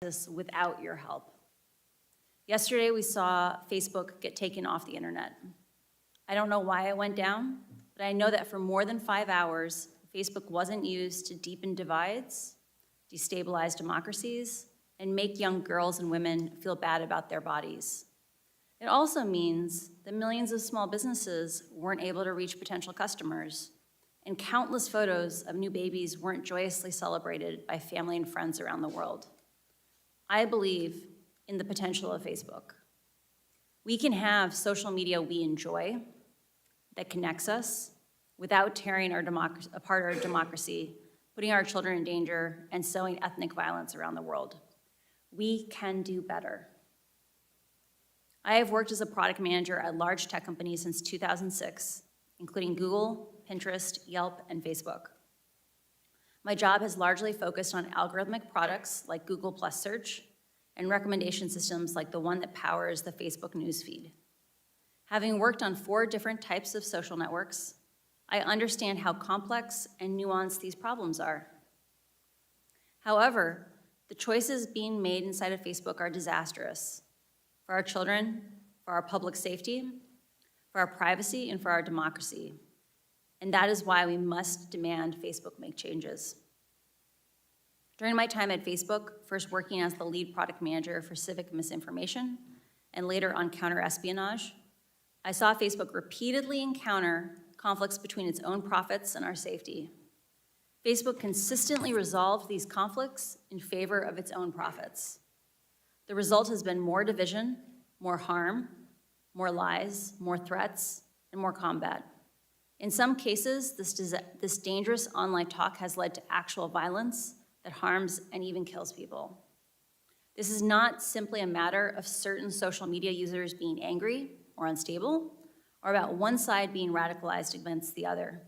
this without your help. Yesterday, we saw Facebook get taken off the internet. I don't know why it went down, but I know that for more than 5 hours, Facebook wasn't used to deepen divides, destabilize democracies, and make young girls and women feel bad about their bodies. It also means that millions of small businesses weren't able to reach potential customers, and countless photos of new babies weren't joyously celebrated by family and friends around the world. I believe in the potential of Facebook. We can have social media we enjoy that connects us without tearing apart our democracy, putting our children in danger, and sowing ethnic violence around the world. We can do better. I have worked as a product manager at large tech companies since 2006, including Google, Pinterest, Yelp, and Facebook. My job has largely focused on algorithmic products like Google Plus Search and recommendation systems like the one that powers the Facebook newsfeed. Having worked on 4 different types of social networks, I understand how complex and nuanced these problems are. However, the choices being made inside of Facebook are disastrous for our children, for our public safety, for our privacy, and for our democracy. And that is why we must demand Facebook make changes. During my time at Facebook, first working as the lead product manager for civic misinformation and later on counter-espionage, I saw Facebook repeatedly encounter conflicts between its own profits and our safety. Facebook consistently resolved these conflicts in favor of its own profits. The result has been more division, more harm, more lies, more threats, and more combat. In some cases, this dangerous online talk has led to actual violence that harms and even kills people. This is not simply a matter of certain social media users being angry or unstable, or about one side being radicalized against the other.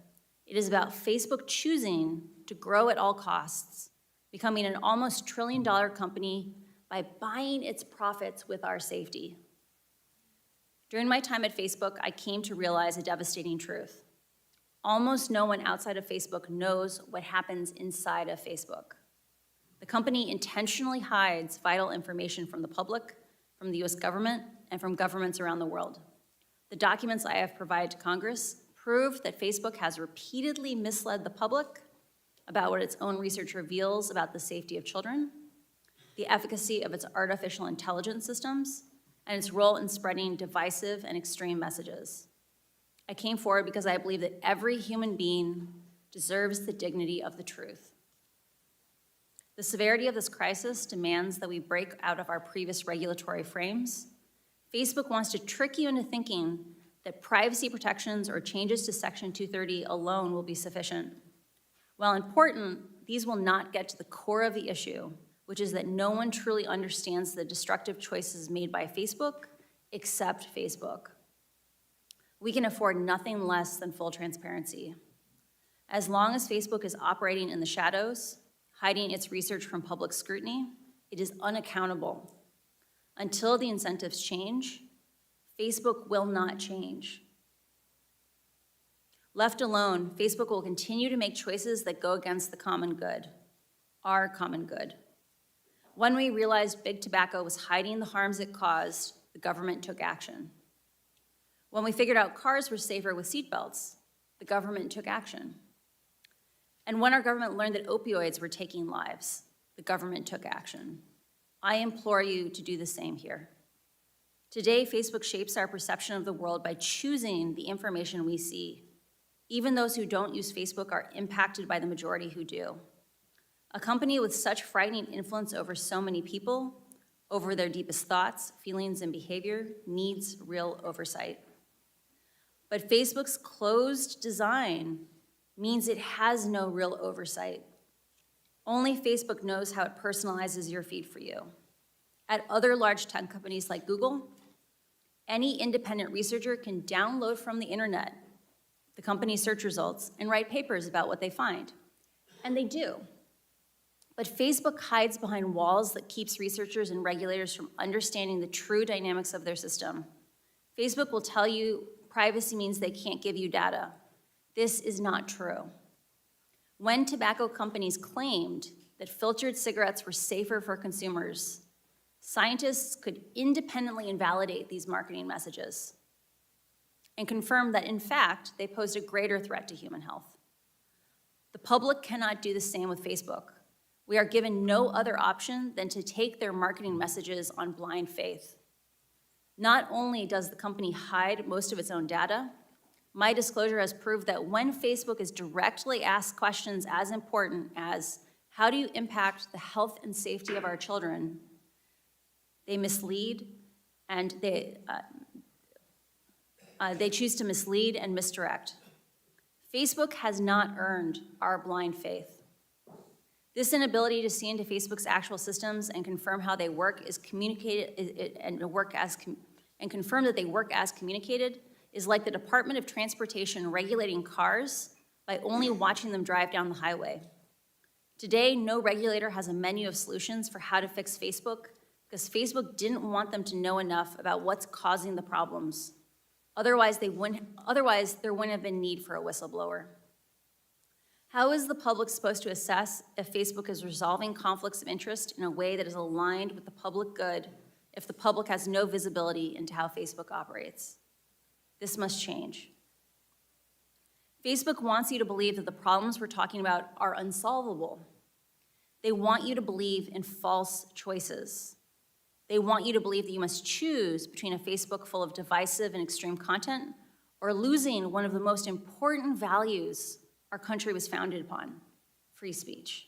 It is about Facebook choosing to grow at all costs, becoming an almost $1 trillion company by buying its profits with our safety. During my time at Facebook, I came to realize a devastating truth. Almost no one outside of Facebook knows what happens inside of Facebook. The company intentionally hides vital information from the public, from the US government, and from governments around the world. The documents I have provided to Congress prove that Facebook has repeatedly misled the public about what its own research reveals about the safety of children, the efficacy of its artificial intelligence systems, and its role in spreading divisive and extreme messages. I came forward because I believe that every human being deserves the dignity of the truth. The severity of this crisis demands that we break out of our previous regulatory frames. Facebook wants to trick you into thinking that privacy protections or changes to Section 230 alone will be sufficient. While important, these will not get to the core of the issue, which is that no one truly understands the destructive choices made by Facebook except Facebook. We can afford nothing less than full transparency. As long as Facebook is operating in the shadows, hiding its research from public scrutiny, it is unaccountable. Until the incentives change, Facebook will not change. Left alone, Facebook will continue to make choices that go against the common good, our common good. When we realized big tobacco was hiding the harms it caused, the government took action. When we figured out cars were safer with seatbelts, the government took action. And when our government learned that opioids were taking lives, the government took action. I implore you to do the same here. Today, Facebook shapes our perception of the world by choosing the information we see. Even those who don't use Facebook are impacted by the majority who do. A company with such frightening influence over so many people, over their deepest thoughts, feelings, and behavior, needs real oversight. But Facebook's closed design means it has no real oversight. Only Facebook knows how it personalizes your feed for you. At other large tech companies like Google, any independent researcher can download from the internet the company's search results and write papers about what they find. And they do. But Facebook hides behind walls that keeps researchers and regulators from understanding the true dynamics of their system. Facebook will tell you privacy means they can't give you data. This is not true. When tobacco companies claimed that filtered cigarettes were safer for consumers, scientists could independently invalidate these marketing messages and confirm that, in fact, they posed a greater threat to human health. The public cannot do the same with Facebook. We are given no other option than to take their marketing messages on blind faith. Not only does the company hide most of its own data, my disclosure has proved that when Facebook is directly asked questions as important as, how do you impact the health and safety of our children, they mislead and they choose to mislead and misdirect. Facebook has not earned our blind faith. This inability to see into Facebook's actual systems and confirm how they work is communicated and confirm that they work as communicated is like the Department of Transportation regulating cars by only watching them drive down the highway. Today, no regulator has a menu of solutions for how to fix Facebook because Facebook didn't want them to know enough about what's causing the problems. Otherwise, there wouldn't have been need for a whistleblower. How is the public supposed to assess if Facebook is resolving conflicts of interest in a way that is aligned with the public good if the public has no visibility into how Facebook operates? This must change. Facebook wants you to believe that the problems we're talking about are unsolvable. They want you to believe in false choices. They want you to believe that you must choose between a Facebook full of divisive and extreme content or losing one of the most important values our country was founded upon, free speech.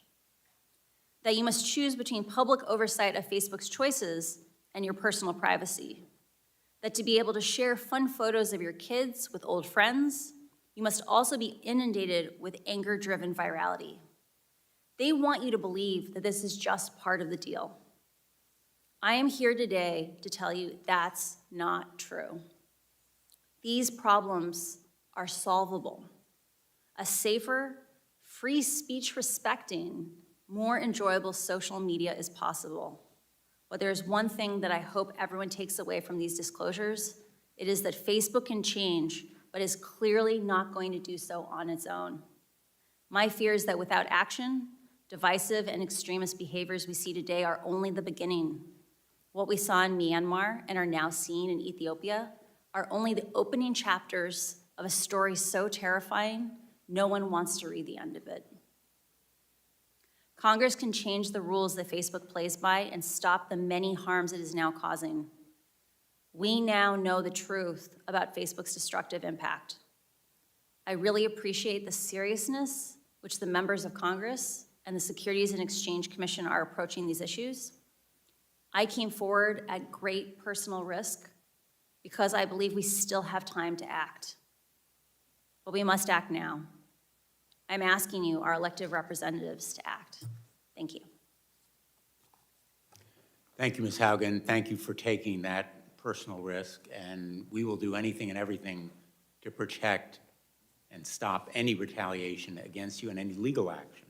That you must choose between public oversight of Facebook's choices and your personal privacy. That to be able to share fun photos of your kids with old friends, you must also be inundated with anger-driven virality. They want you to believe that this is just part of the deal. I am here today to tell you that's not true. These problems are solvable. A safer, free speech respecting, more enjoyable social media is possible. But there's one thing that I hope everyone takes away from these disclosures. It is that Facebook can change, but is clearly not going to do so on its own. My fear is that without action, divisive and extremist behaviors we see today are only the beginning. What we saw in Myanmar and are now seeing in Ethiopia are only the opening chapters of a story so terrifying, no one wants to read the end of it. Congress can change the rules that Facebook plays by and stop the many harms it is now causing. We now know the truth about Facebook's destructive impact. I really appreciate the seriousness which the members of Congress and the Securities and Exchange Commission are approaching these issues. I came forward at great personal risk because I believe we still have time to act. But we must act now. I'm asking you, our elected representatives, to act. Thank you. Thank you, Ms. Haugen. Thank you for taking that personal risk, and we will do anything and everything to protect and stop any retaliation against you and any legal action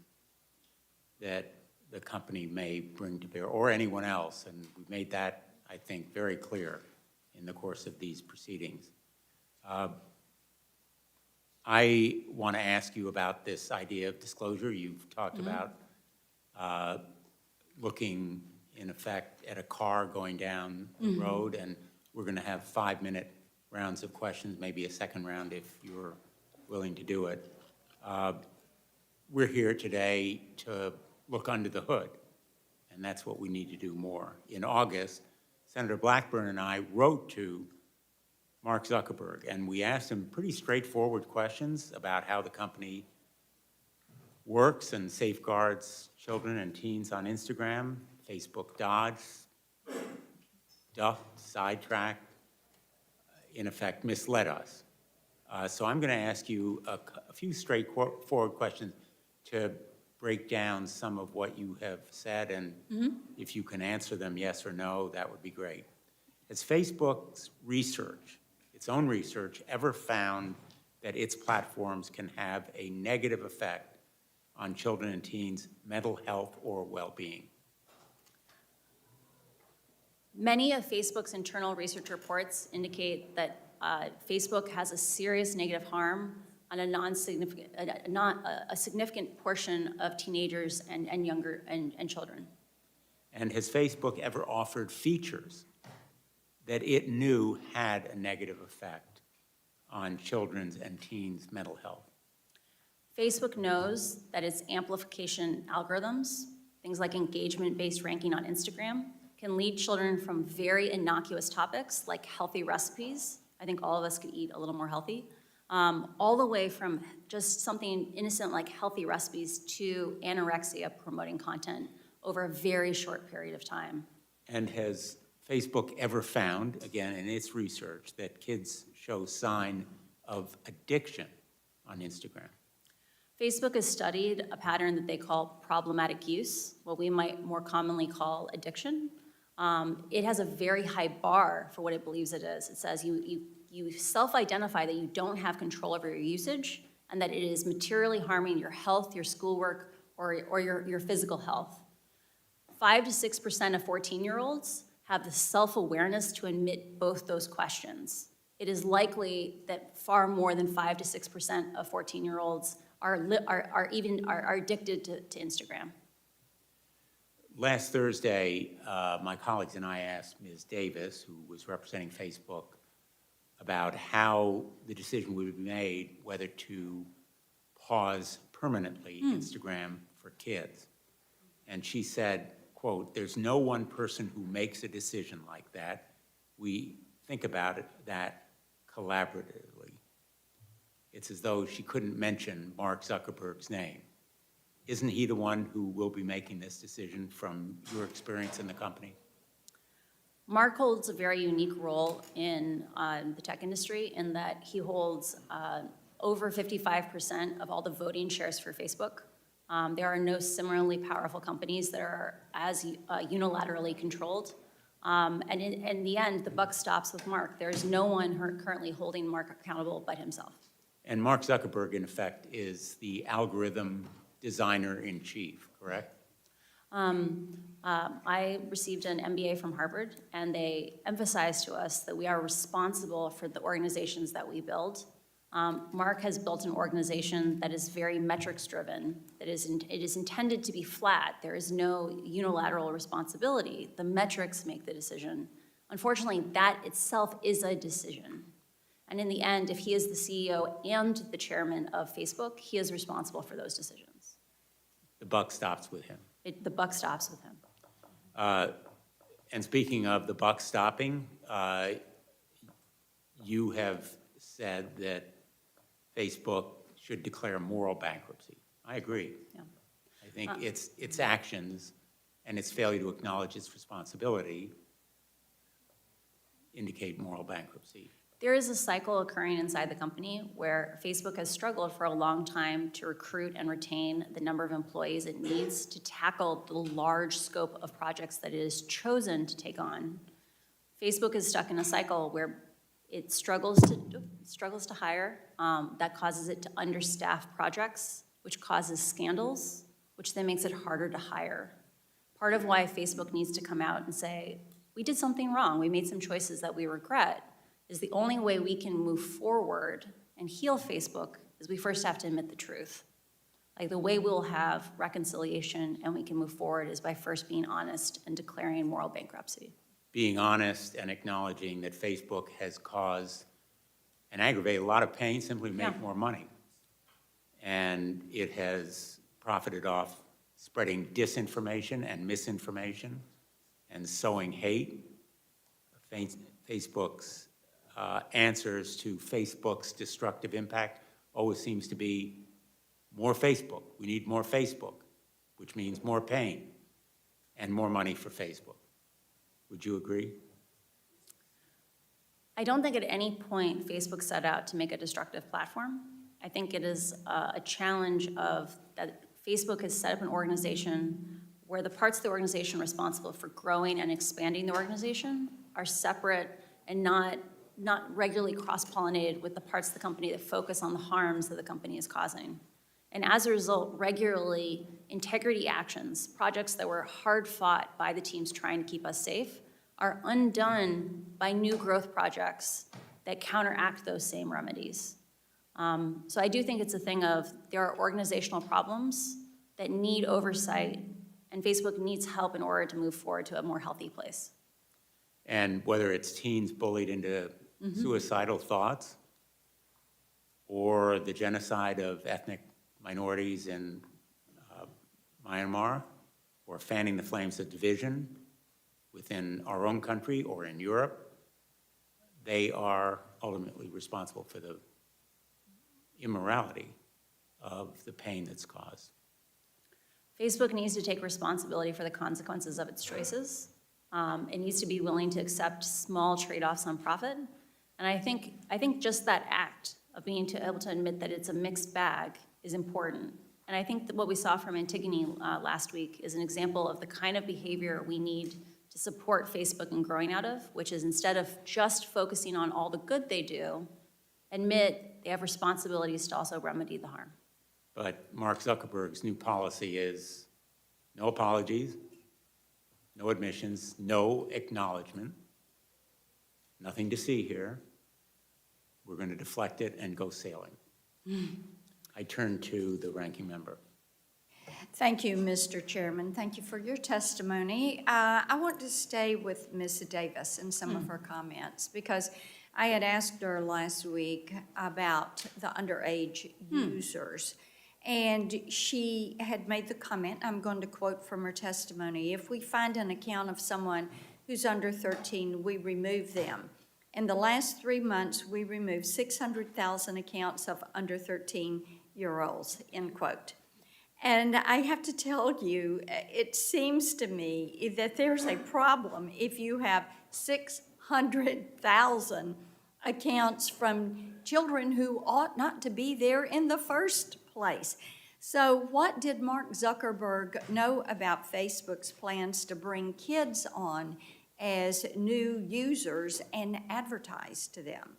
that the company may bring to bear, or anyone else, and we've made that, I think, very clear in the course of these proceedings. I want to ask you about this idea of disclosure. You've talked about looking, in effect, at a car going down the road, and we're going to have 5-minute rounds of questions, maybe a second round if you're willing to do it. We're here today to look under the hood, and that's what we need to do more. In August, Senator Blackburn and I wrote to Mark Zuckerberg, and we asked him pretty straightforward questions about how the company works and safeguards children and teens on Instagram. Facebook dodged, ducked, sidetracked, in effect misled us. So I'm going to ask you a few straightforward questions to break down some of what you have said, and if you can answer them yes or no, that would be great. Has Facebook's research, its own research, ever found that its platforms can have a negative effect on children and teens' mental health or well-being? Many of Facebook's internal research reports indicate that Facebook has a serious negative harm on a non-significant, a significant portion of teenagers and younger and children. And has Facebook ever offered features that it knew had a negative effect on children's and teens' mental health? Facebook knows that its amplification algorithms, things like engagement-based ranking on Instagram, can lead children from very innocuous topics like healthy recipes. I think all of us could eat a little more healthy, all the way from just something innocent like healthy recipes to anorexia promoting content over a very short period of time. And has Facebook ever found, again, in its research, that kids show sign of addiction on Instagram? Facebook has studied a pattern that they call problematic use, what we might more commonly call addiction. It has a very high bar for what it believes it is. It says you self-identify that you don't have control over your usage and that it is materially harming your health, your schoolwork, or your physical health. 5 to 6% of 14-year-olds have the self-awareness to admit both those questions. It is likely that far more than 5 to 6% of 14-year-olds are addicted to Instagram. Last Thursday, my colleagues and I asked Ms. Davis, who was representing Facebook, about how the decision would be made whether to pause permanently Instagram for kids. And she said, quote, "There's no one person who makes a decision like that. We think about it that collaboratively." It's as though she couldn't mention Mark Zuckerberg's name. Isn't he the one who will be making this decision from your experience in the company? Mark holds a very unique role in the tech industry in that he holds over 55% of all the voting shares for Facebook. There are no similarly powerful companies that are as unilaterally controlled. And in the end, the buck stops with Mark. There is no one currently holding Mark accountable but himself. And Mark Zuckerberg, in effect, is the algorithm designer-in-chief, correct? I received an MBA from Harvard, and they emphasized to us that we are responsible for the organizations that we build. Mark has built an organization that is very metrics-driven. It is intended to be flat. There is no unilateral responsibility. The metrics make the decision. Unfortunately, that itself is a decision. And in the end, if he is the CEO and the chairman of Facebook, he is responsible for those decisions. The buck stops with him. The buck stops with him. And speaking of the buck stopping, you have said that Facebook should declare moral bankruptcy. I agree. Yeah. I think its actions and its failure to acknowledge its responsibility indicate moral bankruptcy. There is a cycle occurring inside the company where Facebook has struggled for a long time to recruit and retain the number of employees it needs to tackle the large scope of projects that it has chosen to take on. Facebook is stuck in a cycle where it struggles to hire. That causes it to understaff projects, which causes scandals, which then makes it harder to hire. Part of why Facebook needs to come out and say, we did something wrong, we made some choices that we regret, is the only way we can move forward and heal Facebook is we first have to admit the truth. Like the way we'll have reconciliation and we can move forward is by first being honest and declaring moral bankruptcy. Being honest and acknowledging that Facebook has caused and aggravated a lot of pain simply to make more money. And it has profited off spreading disinformation and misinformation and sowing hate. Facebook's answers to Facebook's destructive impact always seems to be more Facebook. We need more Facebook, which means more pain and more money for Facebook. Would you agree? I don't think at any point Facebook set out to make a destructive platform. I think it is a challenge of that Facebook has set up an organization where the parts of the organization responsible for growing and expanding the organization are separate and not regularly cross-pollinated with the parts of the company that focus on the harms that the company is causing. And as a result, regularly, integrity actions, projects that were hard fought by the teams trying to keep us safe, are undone by new growth projects that counteract those same remedies. So I do think it's a thing of there are organizational problems that need oversight, and Facebook needs help in order to move forward to a more healthy place. And whether it's teens bullied into suicidal thoughts, or the genocide of ethnic minorities in Myanmar, or fanning the flames of division within our own country or in Europe, they are ultimately responsible for the immorality of the pain that's caused. Facebook needs to take responsibility for the consequences of its choices. It needs to be willing to accept small trade-offs on profit. And I think just that act of being able to admit that it's a mixed bag is important. And I think that what we saw from Antigone last week is an example of the kind of behavior we need to support Facebook in growing out of, which is instead of just focusing on all the good they do, admit they have responsibilities to also remedy the harm. But Mark Zuckerberg's new policy is no apologies, no admissions, no acknowledgement, nothing to see here. We're going to deflect it and go sailing. I turn to the ranking member. Thank you, Mr. Chairman. Thank you for your testimony. I want to stay with Ms. Davis in some of her comments because I had asked her last week about the underage users. And she had made the comment, I'm going to quote from her testimony, if we find an account of someone who's under 13, we remove them. In the last 3 months, we removed 600,000 accounts of under 13-year-olds, end quote. And I have to tell you, it seems to me that there's a problem if you have 600,000 accounts from children who ought not to be there in the first place. So what did Mark Zuckerberg know about Facebook's plans to bring kids on as new users and advertise to them?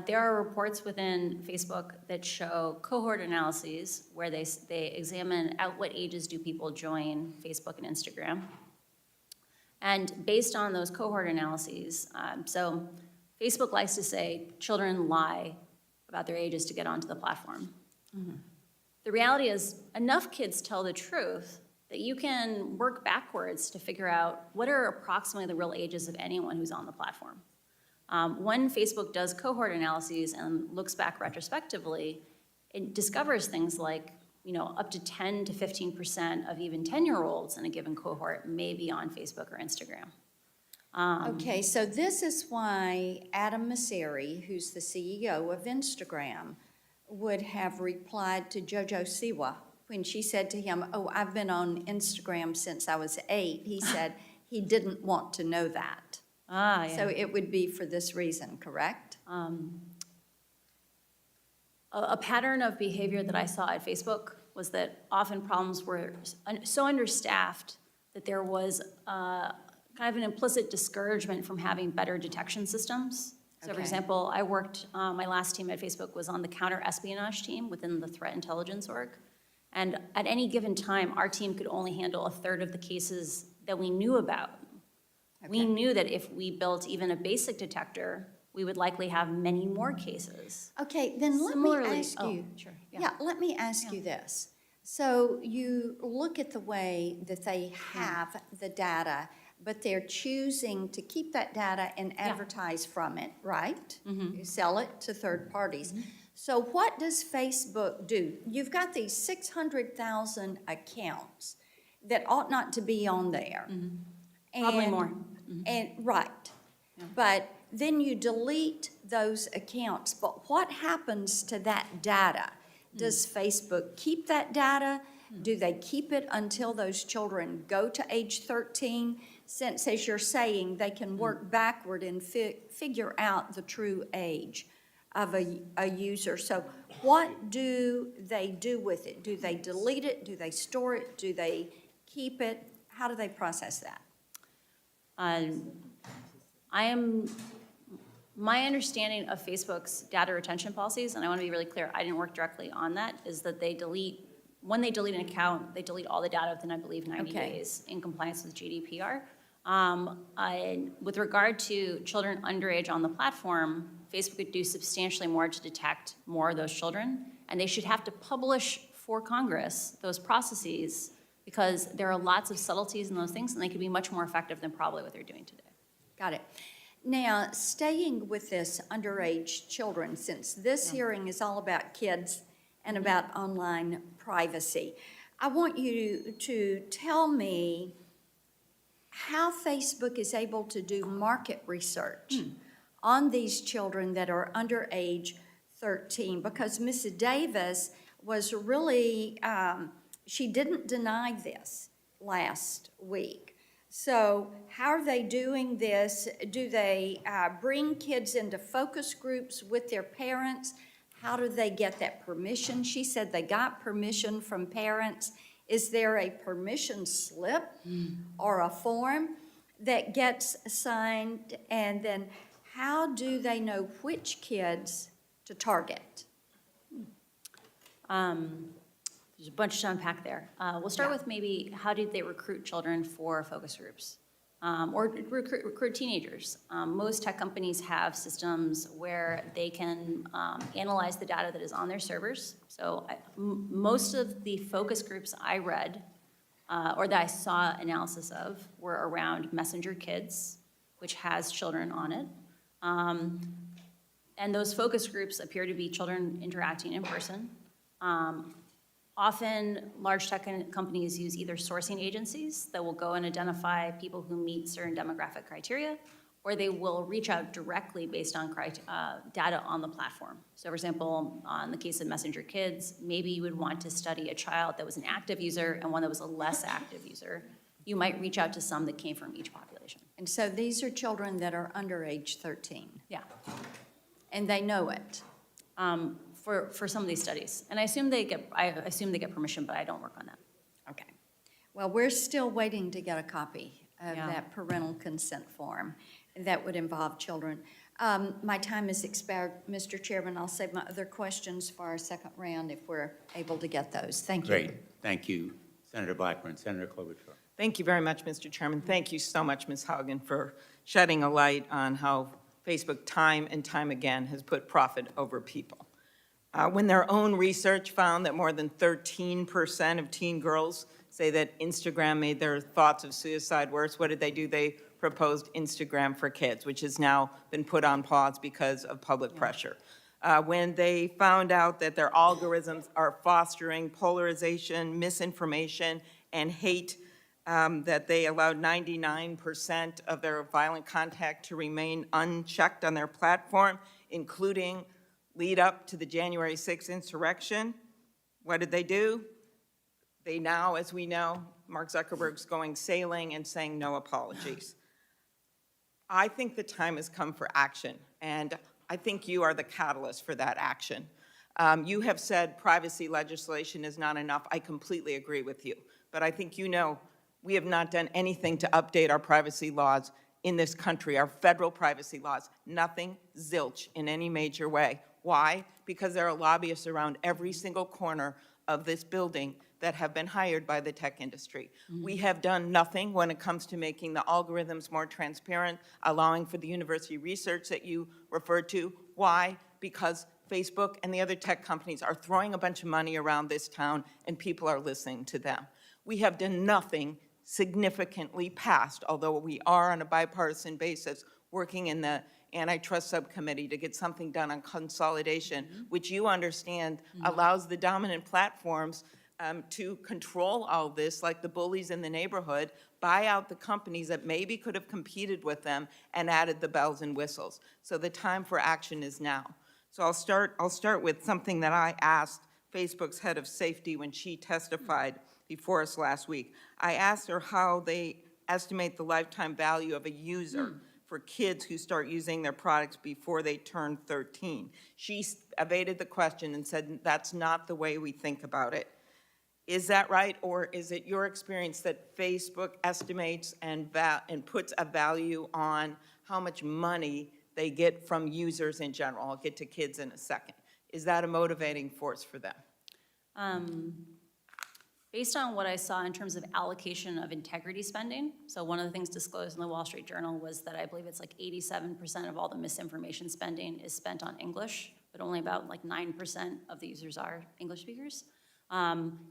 There are reports within Facebook that show cohort analyses where they examine at what ages do people join Facebook and Instagram. And based on those cohort analyses, so Facebook likes to say children lie about their ages to get onto the platform. The reality is enough kids tell the truth that you can work backwards to figure out what are approximately the real ages of anyone who's on the platform. When Facebook does cohort analyses and looks back retrospectively, it discovers things like, up to 10 to 15% of even 10-year-olds in a given cohort may be on Facebook or Instagram. Okay, so this is why Adam Mosseri, who's the CEO of Instagram, would have replied to JoJo Siwa when she said to him, oh, I've been on Instagram since I was 8. He said he didn't want to know that. Yeah. So it would be for this reason, correct? A pattern of behavior that I saw at Facebook was that often problems were so understaffed that there was kind of an implicit discouragement from having better detection systems. So for example, I worked, my last team at Facebook was on the counter-espionage team within the threat intelligence org. And at any given time, our team could only handle a third of the cases that we knew about. We knew that if we built even a basic detector, we would likely have many more cases. Okay, then let me ask you. Sure, Yeah, let me ask you this. So you look at the way that they have the data, but they're choosing to keep that data and advertise from it, right? You sell it to third parties. So what does Facebook do? You've got these 600,000 accounts that ought not to be on there. Probably more. And right, but then you delete those accounts. But what happens to that data? Does Facebook keep that data? Do they keep it until those children go to age 13? Since, as you're saying, they can work backward and figure out the true age of a user. So what do they do with it? Do they delete it? Do they store it? Do they keep it? How do they process that? My understanding of Facebook's data retention policies, and I want to be really clear, I didn't work directly on that, is that when they delete an account, they delete all the data within, I believe, 90 days in compliance with GDPR. With regard to children underage on the platform, Facebook could do substantially more to detect more of those children, and they should have to publish for Congress those processes because there are lots of subtleties in those things, and they could be much more effective than probably what they're doing today. Got it. Now, staying with this underage children, since this hearing is all about kids and about online privacy, I want you to tell me how Facebook is able to do market research on these children that are under age 13, because Mrs. Davis was really, she didn't deny this last week. So how are they doing this? Do they bring kids into focus groups with their parents? How do they get that permission? She said they got permission from parents. Is there a permission slip or a form that gets signed? And then how do they know which kids to target? There's a bunch to unpack there. We'll start with maybe how did they recruit children for focus groups or recruit teenagers. Most tech companies have systems where they can analyze the data that is on their servers. So most of the focus groups I read or that I saw analysis of were around Messenger Kids, which has children on it. And those focus groups appear to be children interacting in person. Often, large tech companies use either sourcing agencies that will go and identify people who meet certain demographic criteria, or they will reach out directly based on data on the platform. So for example, in the case of Messenger Kids, maybe you would want to study a child that was an active user and one that was a less active user. You might reach out to some that came from each population. And so these are children that are under age 13, Yeah. and they know it. For some of these studies. And I assume they get permission, but I don't work on that. Okay. Well, we're still waiting to get a copy of Yeah. that parental consent form that would involve children. My time has expired, Mr. Chairman. I'll save my other questions for our second round if we're able to get those. Thank you. Great. Thank you, Senator Blackburn. Senator Klobuchar. Thank you very much, Mr. Chairman. Thank you so much, Ms. Haugen, for shedding a light on how Facebook time and time again has put profit over people. When their own research found that more than 13% of teen girls say that Instagram made their thoughts of suicide worse, what did they do? They proposed Instagram for Kids, which has now been put on pause because of public pressure. When they found out that their algorithms are fostering polarization, misinformation, and hate, that they allowed 99% of their violent content to remain unchecked on their platform, including lead up to the January 6th insurrection. What did they do? They now, as we know, Mark Zuckerberg's going sailing and saying no apologies. I think the time has come for action, and I think you are the catalyst for that action. You have said privacy legislation is not enough. I completely agree with you, but I think you know we have not done anything to update our privacy laws in this country, our federal privacy laws, nothing, zilch, in any major way. Why? Because there are lobbyists around every single corner of this building that have been hired by the tech industry. We have done nothing when it comes to making the algorithms more transparent, allowing for the university research that you referred to. Why? Because Facebook and the other tech companies are throwing a bunch of money around this town and people are listening to them. We have done nothing significantly past, although we are on a bipartisan basis working in the antitrust subcommittee to get something done on consolidation, which you understand allows the dominant platforms to control all this, like the bullies in the neighborhood, buy out the companies that maybe could have competed with them and added the bells and whistles. So the time for action is now. So I'll start with something that I asked Facebook's head of safety when she testified before us last week. I asked her how they estimate the lifetime value of a user for kids who start using their products before they turn 13. She evaded the question and said, that's not the way we think about it. Is that right, or is it your experience that Facebook estimates and puts a value on how much money they get from users in general? I'll get to kids in a second. Is that a motivating force for them? Based on what I saw in terms of allocation of integrity spending, so one of the things disclosed in the Wall Street Journal was that I believe it's like 87% of all the misinformation spending is spent on English, but only about like 9% of the users are English speakers.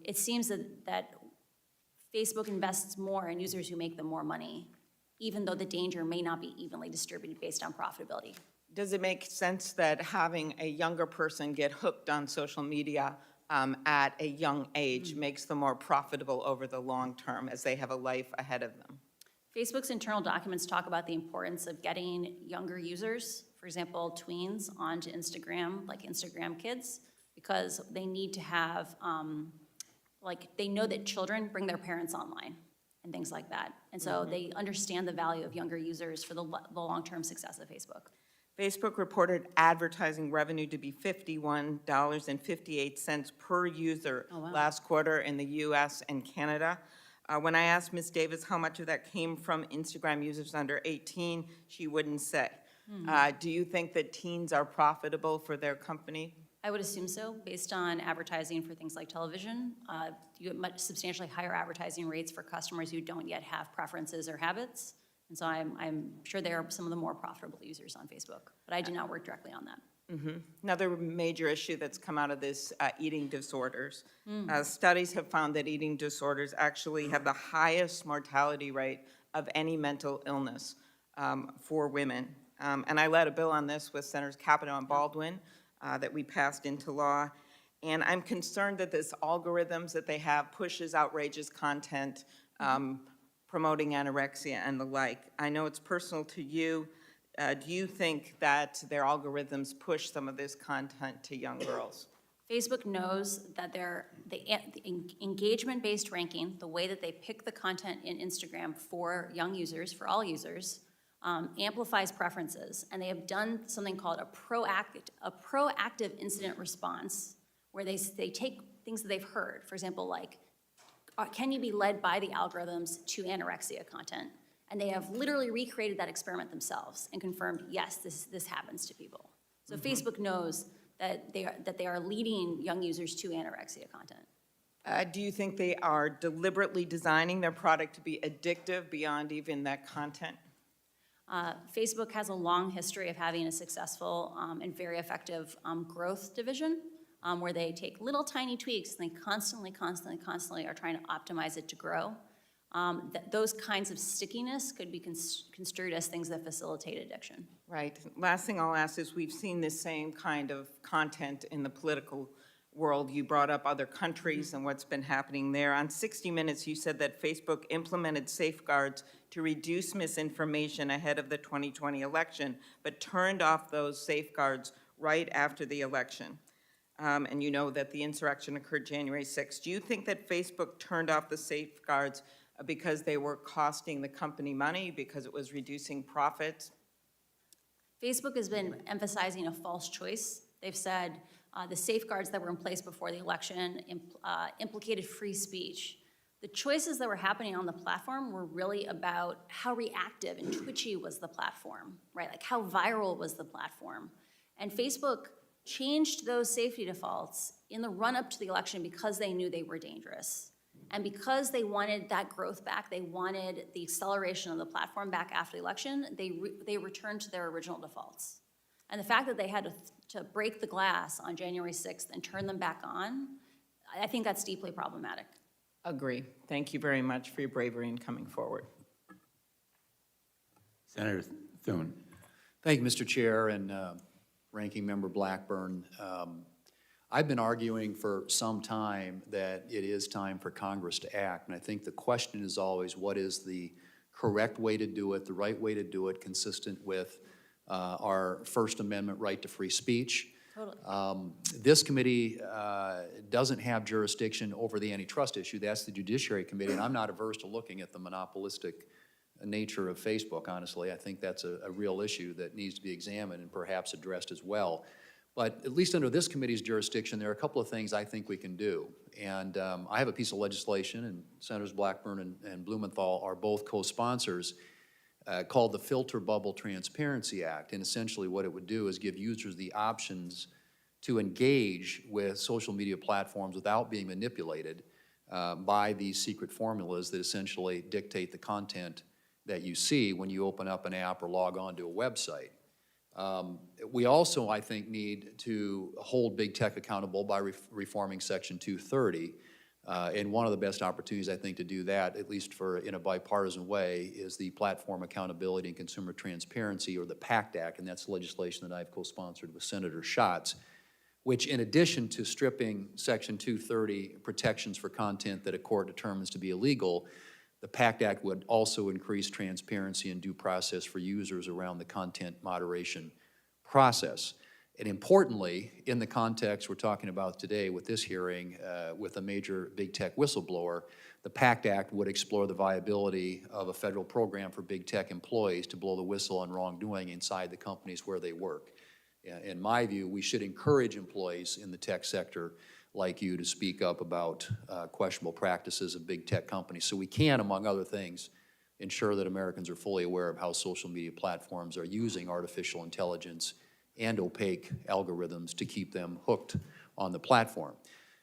It seems that Facebook invests more in users who make them more money, even though the danger may not be evenly distributed based on profitability. Does it make sense that having a younger person get hooked on social media at a young age makes them more profitable over the long term as they have a life ahead of them? Facebook's internal documents talk about the importance of getting younger users, for example, tweens, onto Instagram, like Instagram Kids, because they need to have, they know that children bring their parents online and things like that. And so they understand the value of younger users for the long-term success of Facebook. Facebook reported advertising revenue to be $51.58 per user last quarter in the US and Canada. When I asked Ms. Davis how much of that came from Instagram users under 18, she wouldn't say. Do you think that teens are profitable for their company? I would assume so, based on advertising for things like television. You get much substantially higher advertising rates for customers who don't yet have preferences or habits. And so I'm sure they are some of the more profitable users on Facebook, but I do not work directly on that. Another major issue that's come out of this, eating disorders. Studies have found that eating disorders actually have the highest mortality rate of any mental illness for women. And I led a bill on this with Senators Capito and Baldwin that we passed into law. And I'm concerned that this algorithms that they have pushes outrageous content, promoting anorexia and the like. I know it's personal to you. Do you think that their algorithms push some of this content to young girls? Facebook knows that the engagement-based ranking, the way that they pick the content in Instagram for young users, for all users, amplifies preferences. And they have done something called a proactive incident response, where they take things that they've heard, for example, like, can you be led by the algorithms to anorexia content? And they have literally recreated that experiment themselves and confirmed, yes, this happens to people. So Facebook knows that they are leading young users to anorexia content. Do you think they are deliberately designing their product to be addictive beyond even that content? Facebook has a long history of having a successful and very effective growth division, where they take little tiny tweaks and they constantly are trying to optimize it to grow. Those kinds of stickiness could be construed as things that facilitate addiction. Right. Last thing I'll ask is, we've seen this same kind of content in the political world. You brought up other countries and what's been happening there. On 60 Minutes, you said that Facebook implemented safeguards to reduce misinformation ahead of the 2020 election, but turned off those safeguards right after the election. And you know that the insurrection occurred January 6th. Do you think that Facebook turned off the safeguards because they were costing the company money, because it was reducing profits? Facebook has been emphasizing a false choice. They've said the safeguards that were in place before the election implicated free speech. The choices that were happening on the platform were really about how reactive and twitchy was the platform, right? Like how viral was the platform. And Facebook changed those safety defaults in the run-up to the election because they knew they were dangerous. And because they wanted that growth back, they wanted the acceleration of the platform back after the election, they returned to their original defaults. And the fact that they had to break the glass on January 6th and turn them back on, I think that's deeply problematic. Agree. Thank you very much for your bravery in coming forward. Senator Thune. Thank you, Mr. Chair and Ranking Member Blackburn. I've been arguing for some time that it is time for Congress to act, and I think the question is always, what is the correct way to do it, the right way to do it, consistent with our First Amendment right to free speech. Totally. This committee doesn't have jurisdiction over the antitrust issue. That's the Judiciary Committee, and I'm not averse to looking at the monopolistic nature of Facebook, honestly. I think that's a real issue that needs to be examined and perhaps addressed as well. But at least under this committee's jurisdiction, there are a couple of things I think we can do. And I have a piece of legislation, and Senators Blackburn and Blumenthal are both co-sponsors, called the Filter Bubble Transparency Act. And essentially what it would do is give users the options to engage with social media platforms without being manipulated by these secret formulas that essentially dictate the content that you see when you open up an app or log on to a website. We also, I think, need to hold big tech accountable by reforming Section 230. And one of the best opportunities, I think, to do that, at least in a bipartisan way, is the Platform Accountability and Consumer Transparency, or the PACT Act, and that's legislation that I've co-sponsored with Senator Schatz, which, in addition to stripping Section 230 protections for content that a court determines to be illegal, the PACT Act would also increase transparency and due process for users around the content moderation process. And importantly, in the context we're talking about today with this hearing, with a major big tech whistleblower, the PACT Act would explore the viability of a federal program for big tech employees to blow the whistle on wrongdoing inside the companies where they work. In my view, we should encourage employees in the tech sector like you to speak up about questionable practices of big tech companies, so we can, among other things, ensure that Americans are fully aware of how social media platforms are using artificial intelligence and opaque algorithms to keep them hooked on the platform.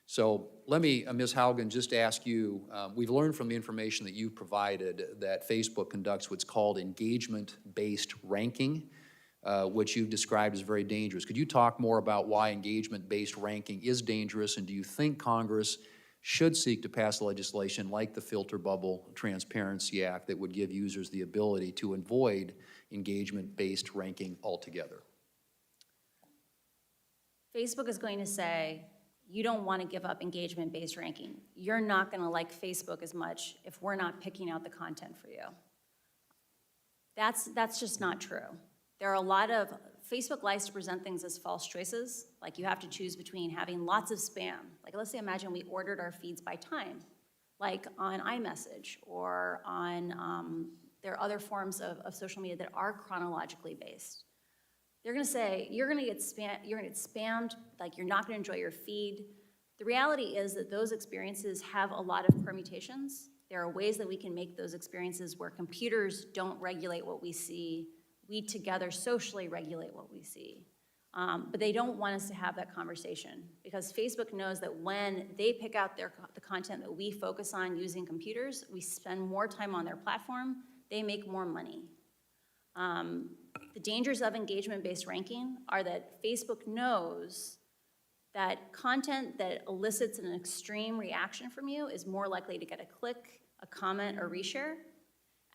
So let me, Ms. Haugen, just ask you, we've learned from the information that you've provided that Facebook conducts what's called engagement-based ranking, which you've described as very dangerous. Could you talk more about why engagement-based ranking is dangerous, and do you think Congress should seek to pass legislation like the Filter Bubble Transparency Act that would give users the ability to avoid engagement-based ranking altogether? Facebook is going to say, you don't want to give up engagement-based ranking. You're not going to like Facebook as much if we're not picking out the content for you. That's just not true. There are a lot of, Facebook likes to present things as false choices, like you have to choose between having lots of spam. Like let's say imagine we ordered our feeds by time, like on iMessage or on, there are other forms of social media that are chronologically based. They're going to say, you're going to get spammed, like you're not going to enjoy your feed. The reality is that those experiences have a lot of permutations. There are ways that we can make those experiences where computers don't regulate what we see. We together socially regulate what we see. But they don't want us to have that conversation because Facebook knows that when they pick out the content that we focus on using computers, we spend more time on their platform, they make more money. The dangers of engagement-based ranking are that Facebook knows that content that elicits an extreme reaction from you is more likely to get a click, a comment, or reshare.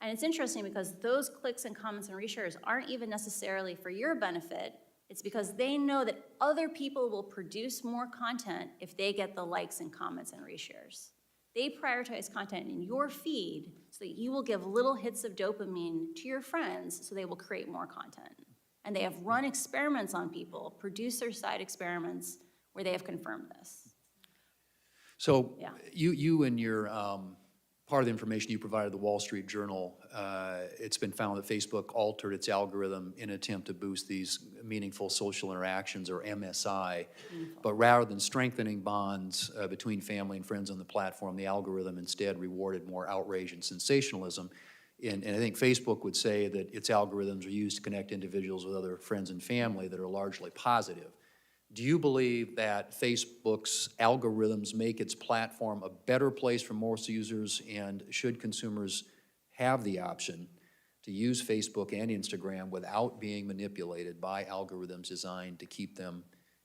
And it's interesting because those clicks and comments and reshares aren't even necessarily for your benefit. It's because they know that other people will produce more content if they get the likes and comments and reshares. They prioritize content in your feed so that you will give little hits of dopamine to your friends so they will create more content. And they have run experiments on people, producer-side experiments, where they have confirmed this. So Yeah. you and your, part of the information you provided the Wall Street Journal, it's been found that Facebook altered its algorithm in an attempt to boost these meaningful social interactions, or MSI. But rather than strengthening bonds between family and friends on the platform, the algorithm instead rewarded more outrage and sensationalism. And I think Facebook would say that its algorithms are used to connect individuals with other friends and family that are largely positive. Do you believe that Facebook's algorithms make its platform a better place for most users, and should consumers have the option to use Facebook and Instagram without being manipulated by algorithms designed to keep them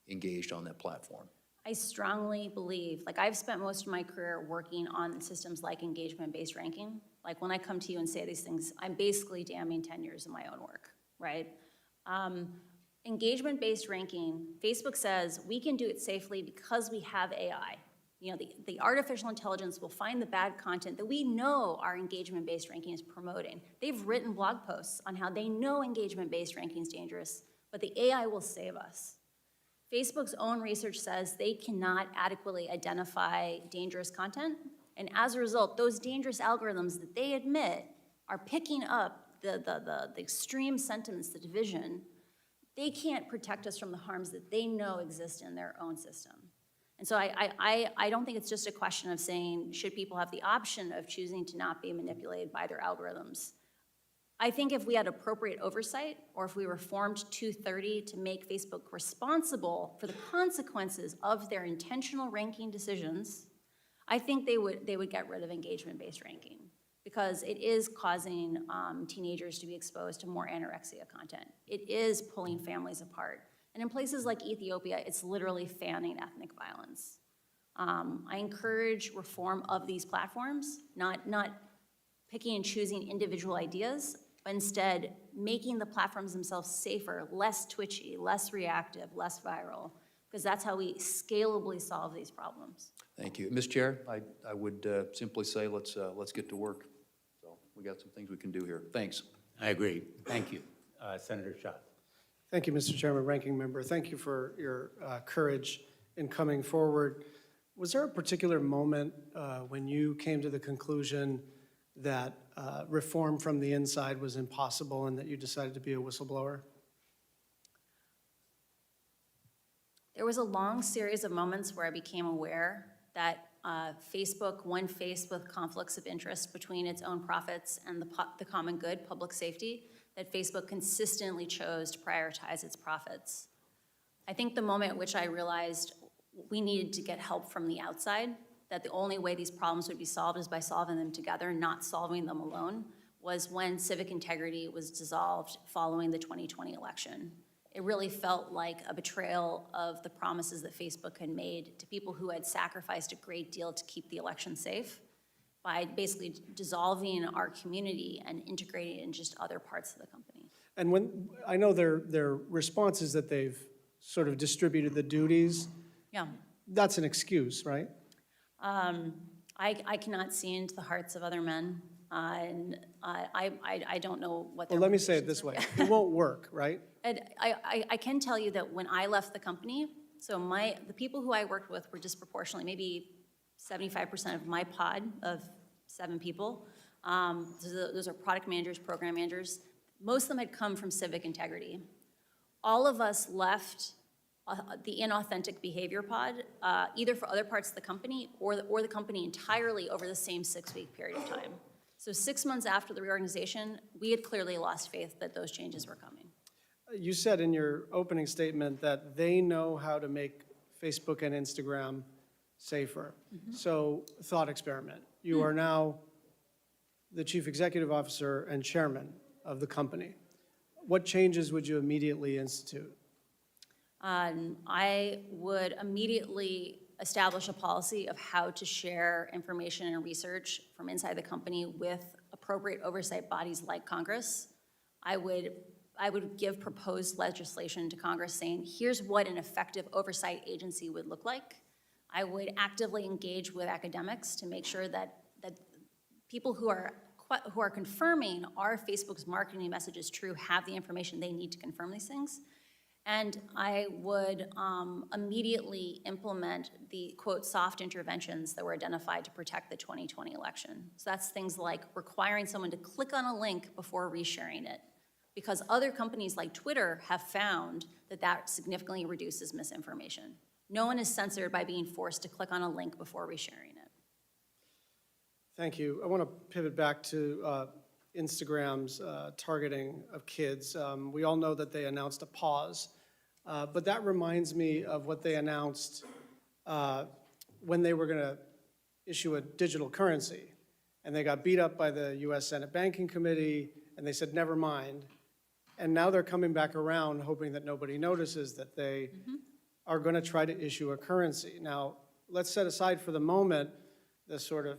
engaged on that platform? I strongly believe, like I've spent most of my career working on systems like engagement-based ranking. Like when I come to you and say these things, I'm basically damning 10 years of my own work, right? Engagement-based ranking, Facebook says we can do it safely because we have AI. You know, the artificial intelligence will find the bad content that we know our engagement-based ranking is promoting. They've written blog posts on how they know engagement-based ranking is dangerous, but the AI will save us. Facebook's own research says they cannot adequately identify dangerous content, and as a result, those dangerous algorithms that they admit are picking up the extreme sentiments, the division. They can't protect us from the harms that they know exist in their own system. And so I don't think it's just a question of saying, should people have the option of choosing to not be manipulated by their algorithms? I think if we had appropriate oversight, or if we reformed 230 to make Facebook responsible for the consequences of their intentional ranking decisions, I think they would get rid of engagement-based ranking because it is causing teenagers to be exposed to more anorexia content. It is pulling families apart. And in places like Ethiopia, it's literally fanning ethnic violence. I encourage reform of these platforms, not picking and choosing individual ideas, but instead making the platforms themselves safer, less twitchy, less reactive, less viral, because that's how we scalably solve these problems. Thank you. Ms. Chair, I would simply say let's get to work. So we got some things we can do here. Thanks. I agree. Thank you. Senator Schott. Thank you, Mr. Chairman, Ranking Member. Thank you for your courage in coming forward. Was there a particular moment when you came to the conclusion that reform from the inside was impossible and that you decided to be a whistleblower? There was a long series of moments where I became aware that Facebook, when faced with conflicts of interest between its own profits and the common good, public safety, that Facebook consistently chose to prioritize its profits. I think the moment at which I realized we needed to get help from the outside, that the only way these problems would be solved is by solving them together, not solving them alone, was when civic integrity was dissolved following the 2020 election. It really felt like a betrayal of the promises that Facebook had made to people who had sacrificed a great deal to keep the election safe by basically dissolving our community and integrating it in just other parts of the company. And when I know their response is that they've sort of distributed the duties. Yeah. That's an excuse, right? I cannot see into the hearts of other men, and I don't know what their Well, let me say it motivations this are. way. It won't work, right? And I can tell you that when I left the company, so the people who I worked with were disproportionately, maybe 75% of my pod of 7 people. Those are product managers, program managers. Most of them had come from civic integrity. All of us left the inauthentic behavior pod, either for other parts of the company or the company entirely over the same 6-week period of time. So 6 months after the reorganization, we had clearly lost faith that those changes were coming. You said in your opening statement that they know how to make Facebook and Instagram safer. So, thought experiment. You are now the chief executive officer and chairman of the company. What changes would you immediately institute? I would immediately establish a policy of how to share information and research from inside the company with appropriate oversight bodies like Congress. I would give proposed legislation to Congress saying, here's what an effective oversight agency would look like. I would actively engage with academics to make sure that people who are confirming are Facebook's marketing message is true have the information they need to confirm these things. And I would immediately implement the, quote, soft interventions that were identified to protect the 2020 election. So that's things like requiring someone to click on a link before resharing it, because other companies like Twitter have found that significantly reduces misinformation. No one is censored by being forced to click on a link before resharing it. Thank you. I want to pivot back to Instagram's targeting of kids. We all know that they announced a pause, but that reminds me of what they announced when they were going to issue a digital currency. And they got beat up by the U.S. Senate Banking Committee, and they said, never mind. And now they're coming back around, hoping that nobody notices that they are going to try to issue a currency. Now, let's set aside for the moment the sort of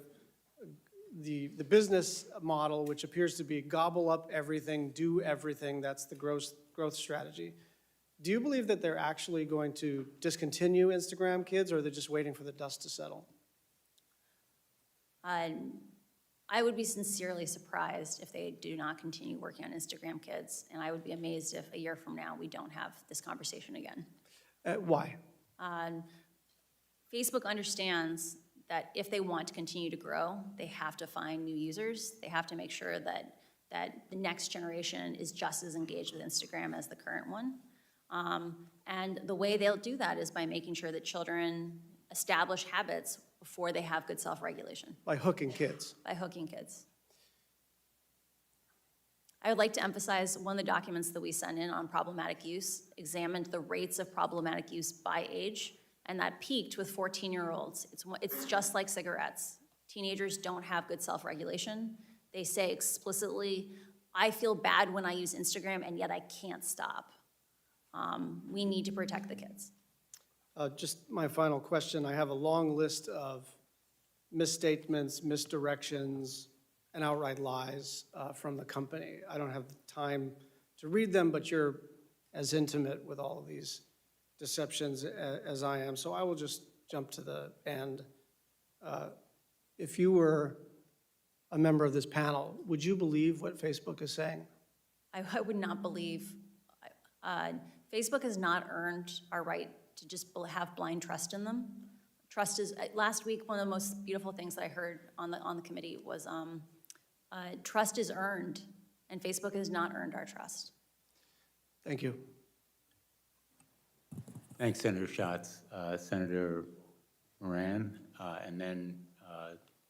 the business model, which appears to be gobble up everything, do everything. That's the growth strategy. Do you believe that they're actually going to discontinue Instagram Kids, or are they just waiting for the dust to settle? I would be sincerely surprised if they do not continue working on Instagram Kids, and I would be amazed if a year from now we don't have this conversation again. Why? Facebook understands that if they want to continue to grow, they have to find new users. They have to make sure that the next generation is just as engaged with Instagram as the current one. And the way they'll do that is by making sure that children establish habits before they have good self-regulation. By hooking kids. By hooking kids. I would like to emphasize one of the documents that we sent in on problematic use examined the rates of problematic use by age, and that peaked with 14-year-olds. It's just like cigarettes. Teenagers don't have good self-regulation. They say explicitly, I feel bad when I use Instagram, and yet I can't stop. We need to protect the kids. Just my final question, I have a long list of misstatements, misdirections, and outright lies from the company. I don't have the time to read them, but you're as intimate with all of these deceptions as I am, so I will just jump to the end. If you were a member of this panel, would you believe what Facebook is saying? I would not believe, Facebook has not earned our right to just have blind trust in them. Trust is, last week, one of the most beautiful things that I heard on the committee was trust is earned, and Facebook has not earned our trust. Thank you. Thanks, Senator Schatz. Senator Moran, and then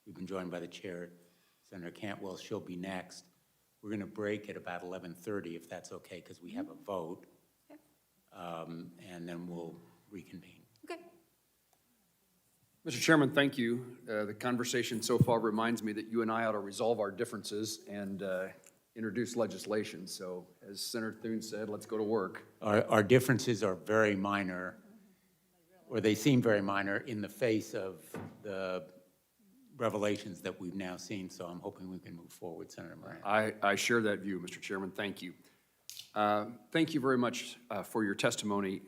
we've been joined by the chair, Senator Cantwell. She'll be next. We're going to break at about 11:30, if that's okay, because we have a vote. Okay. And then we'll reconvene. Okay. Mr. Chairman, thank you. The conversation so far reminds me that you and I ought to resolve our differences and introduce legislation. So as Senator Thune said, let's go to work. Our differences are very minor, or they seem very minor in the face of the revelations that we've now seen, so I'm hoping we can move forward, Senator Moran. I share that view, Mr. Chairman. Thank you. Thank you very much for your testimony.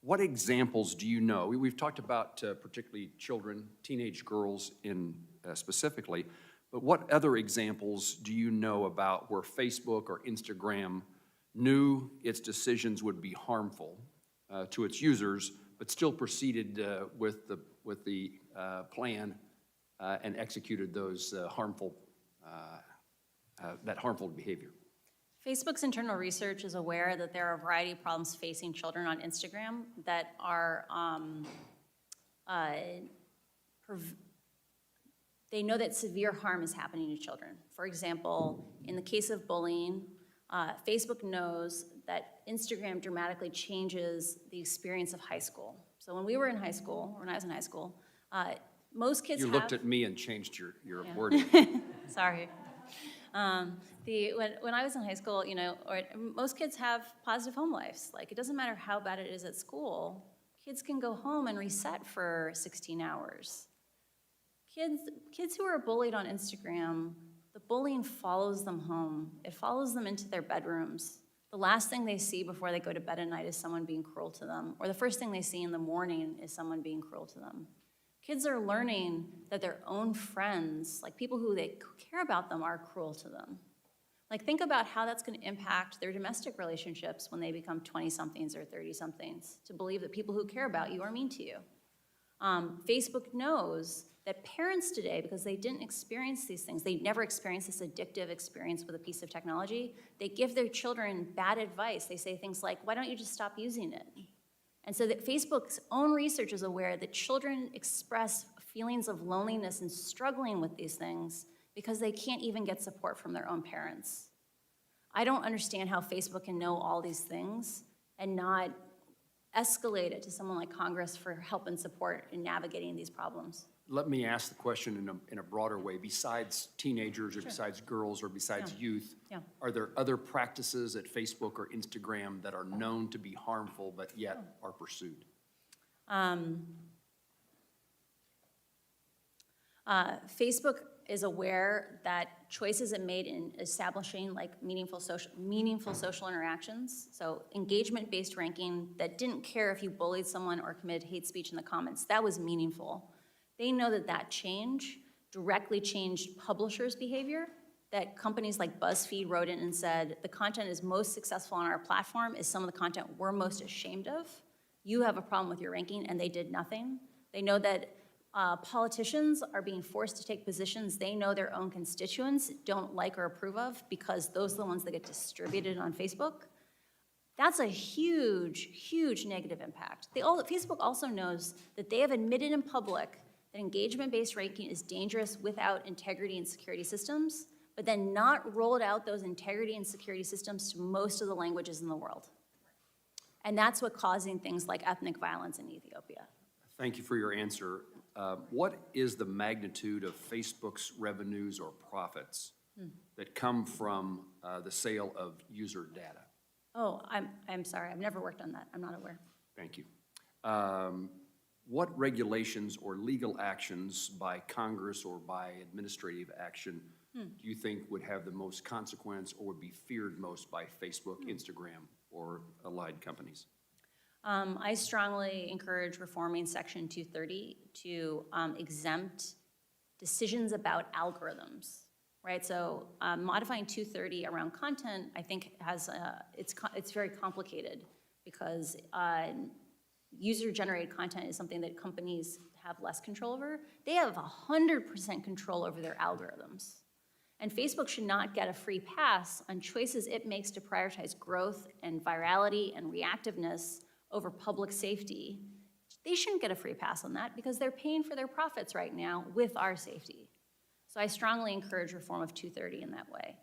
What examples do you know? We've talked about particularly children, teenage girls specifically, but what other examples do you know about where Facebook or Instagram knew its decisions would be harmful to its users, but still proceeded with the plan and executed those harmful behavior? Facebook's internal research is aware that there are a variety of problems facing children on Instagram that are, they know that severe harm is happening to children. For example, in the case of bullying, Facebook knows that Instagram dramatically changes the experience of high school. So when we were in high school, or when I was in high school, most kids You have... looked at me and changed your wording. Sorry. When I was in high school, most kids have positive home lives. Like, it doesn't matter how bad it is at school. Kids can go home and reset for 16 hours. Kids who are bullied on Instagram, the bullying follows them home. It follows them into their bedrooms. The last thing they see before they go to bed at night is someone being cruel to them, or the first thing they see in the morning is someone being cruel to them. Kids are learning that their own friends, like people who they care about them, are cruel to them. Like, think about how that's going to impact their domestic relationships when they become 20-somethings or 30-somethings, to believe that people who care about you are mean to you. Facebook knows that parents today, because they didn't experience these things, they never experienced this addictive experience with a piece of technology, they give their children bad advice. They say things like, why don't you just stop using it? And so that Facebook's own research is aware that children express feelings of loneliness and struggling with these things because they can't even get support from their own parents. I don't understand how Facebook can know all these things and not escalate it to someone like Congress for help and support in navigating these problems. Let me ask the question in a broader way. Besides teenagers or besides girls or besides youth, are there other practices at Facebook or Instagram that are known to be harmful but yet are pursued? Facebook is aware that choices it made in establishing like meaningful social interactions, so engagement-based ranking that didn't care if you bullied someone or committed hate speech in the comments, that was meaningful. They know that that change directly changed publishers' behavior, that companies like BuzzFeed wrote in and said, the content is most successful on our platform is some of the content we're most ashamed of. You have a problem with your ranking, and they did nothing. They know that politicians are being forced to take positions they know their own constituents don't like or approve of because those are the ones that get distributed on Facebook. That's a huge, huge negative impact. Facebook also knows that they have admitted in public that engagement-based ranking is dangerous without integrity and security systems, but then not rolled out those integrity and security systems to most of the languages in the world. And that's what causing things like ethnic violence in Ethiopia. Thank you for your answer. What is the magnitude of Facebook's revenues or profits that come from the sale of user data? Oh, I'm sorry, I've never worked on that. I'm not aware. Thank you. What regulations or legal actions by Congress or by administrative action do you think would have the most consequence or would be feared most by Facebook, Instagram, or allied companies? I strongly encourage reforming Section 230 to exempt decisions about algorithms, right? So modifying 230 around content, I think has, it's very complicated because user-generated content is something that companies have less control over. They have 100% control over their algorithms. And Facebook should not get a free pass on choices it makes to prioritize growth and virality and reactiveness over public safety. They shouldn't get a free pass on that because they're paying for their profits right now with our safety. So I strongly encourage reform of 230 in that way.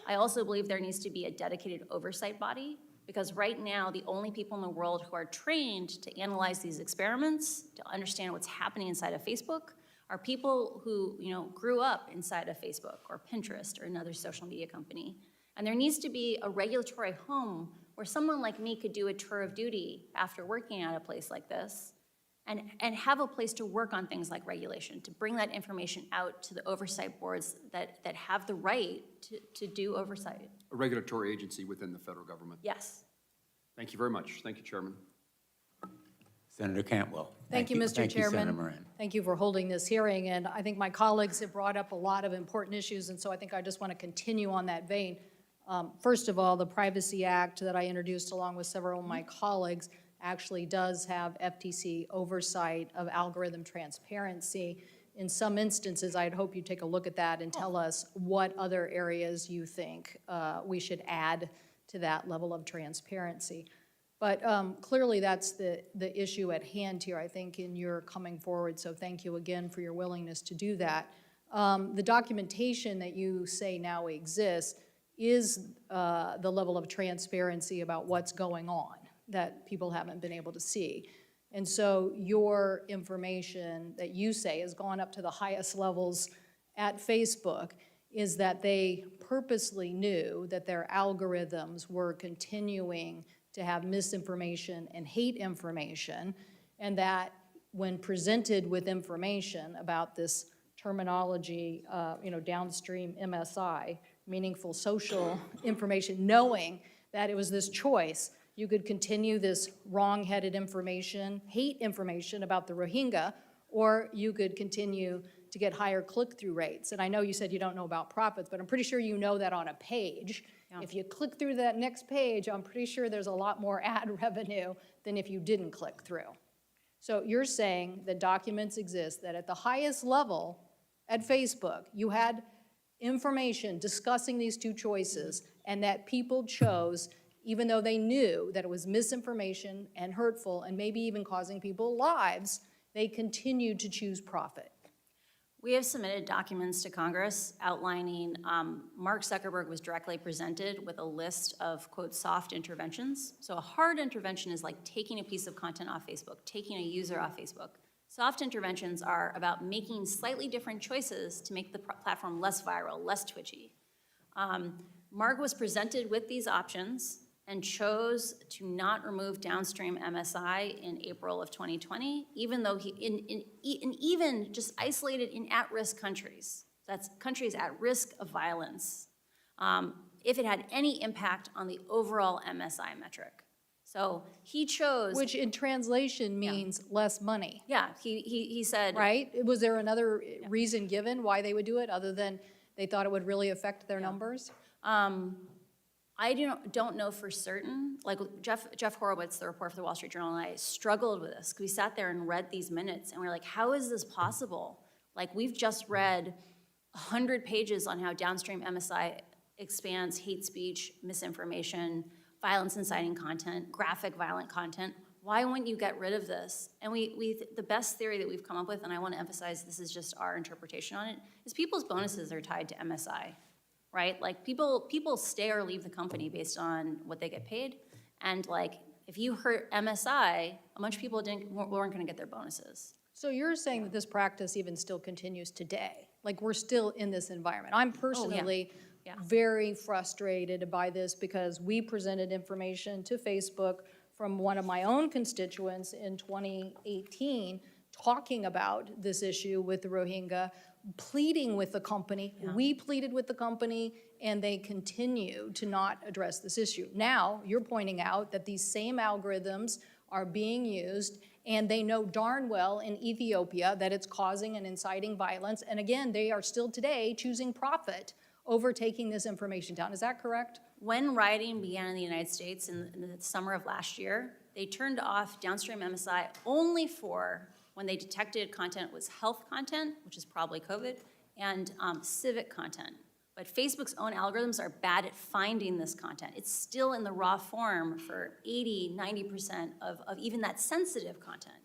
I also believe there needs to be a dedicated oversight body because right now the only people in the world who are trained to analyze these experiments, to understand what's happening inside of Facebook, are people who grew up inside of Facebook or Pinterest or another social media company. And there needs to be a regulatory home where someone like me could do a tour of duty after working at a place like this and have a place to work on things like regulation, to bring that information out to the oversight boards that have the right to do oversight. A regulatory agency within the federal government. Yes. Thank you very much. Thank you, Chairman. Senator Cantwell. Thank you, Mr. Thank you, Chairman. Senator Moran. Thank you for holding this hearing, and I think my colleagues have brought up a lot of important issues, and so I think I just want to continue on that vein. First of all, the Privacy Act that I introduced along with several of my colleagues actually does have FTC oversight of algorithm transparency. In some instances, I'd hope you take a look at that and tell us what other areas you think we should add to that level of transparency. But clearly that's the issue at hand here, I think, in your coming forward, so thank you again for your willingness to do that. The documentation that you say now exists is the level of transparency about what's going on that people haven't been able to see. And so your information that you say has gone up to the highest levels at Facebook is that they purposely knew that their algorithms were continuing to have misinformation and hate information, and that when presented with information about this terminology, downstream MSI, meaningful social information, knowing that it was this choice, you could continue this wrong-headed information, hate information about the Rohingya, or you could continue to get higher click-through rates. And I know you said you don't know about profits, but I'm pretty sure you know that on a page. Yeah. If you click through that next page, I'm pretty sure there's a lot more ad revenue than if you didn't click through. So you're saying that documents exist that at the highest level at Facebook, you had information discussing these two choices, and that people chose, even though they knew that it was misinformation and hurtful and maybe even causing people lives, they continued to choose profit. We have submitted documents to Congress outlining Mark Zuckerberg was directly presented with a list of, quote, soft interventions. So a hard intervention is like taking a piece of content off Facebook, taking a user off Facebook. Soft interventions are about making slightly different choices to make the platform less viral, less twitchy. Mark was presented with these options and chose to not remove downstream MSI in April of 2020, even though even just isolated in at-risk countries, that's countries at risk of violence, if it had any impact on the overall MSI metric. So he chose— Which in translation means less money. Yeah, he said— Right? Was there another reason given why they would do it other than they thought it would really affect their numbers? I don't know for certain. Like Jeff Horowitz, the reporter for the Wall Street Journal, and I struggled with this because we sat there and read these minutes and we're like, how is this possible? Like, we've just read 100 pages on how downstream MSI expands hate speech, misinformation, violence inciting content, graphic violent content. Why wouldn't you get rid of this? And the best theory that we've come up with, and I want to emphasize this is just our interpretation on it, is people's bonuses are tied to MSI. Right? Like people stay or leave the company based on what they get paid. And like If you hurt MSI, a bunch of people weren't going to get their bonuses. So you're saying that this practice even still continues today? Like, we're still in this environment? I'm personally Yeah. very frustrated by this because we presented information to Facebook from one of my own constituents in 2018 talking about this issue with the Rohingya, pleading with the company. We pleaded with the company, and they continue to not address this issue. Now, you're pointing out that these same algorithms are being used, and they know darn well in Ethiopia that it's causing and inciting violence. And again, they are still today choosing profit over taking this information down. Is that correct? When rioting began in the United States in the summer of last year, they turned off downstream MSI only for when they detected content was health content, which is probably COVID, and civic content. But Facebook's own algorithms are bad at finding this content. It's still in the raw form for 80, 90% of even that sensitive content.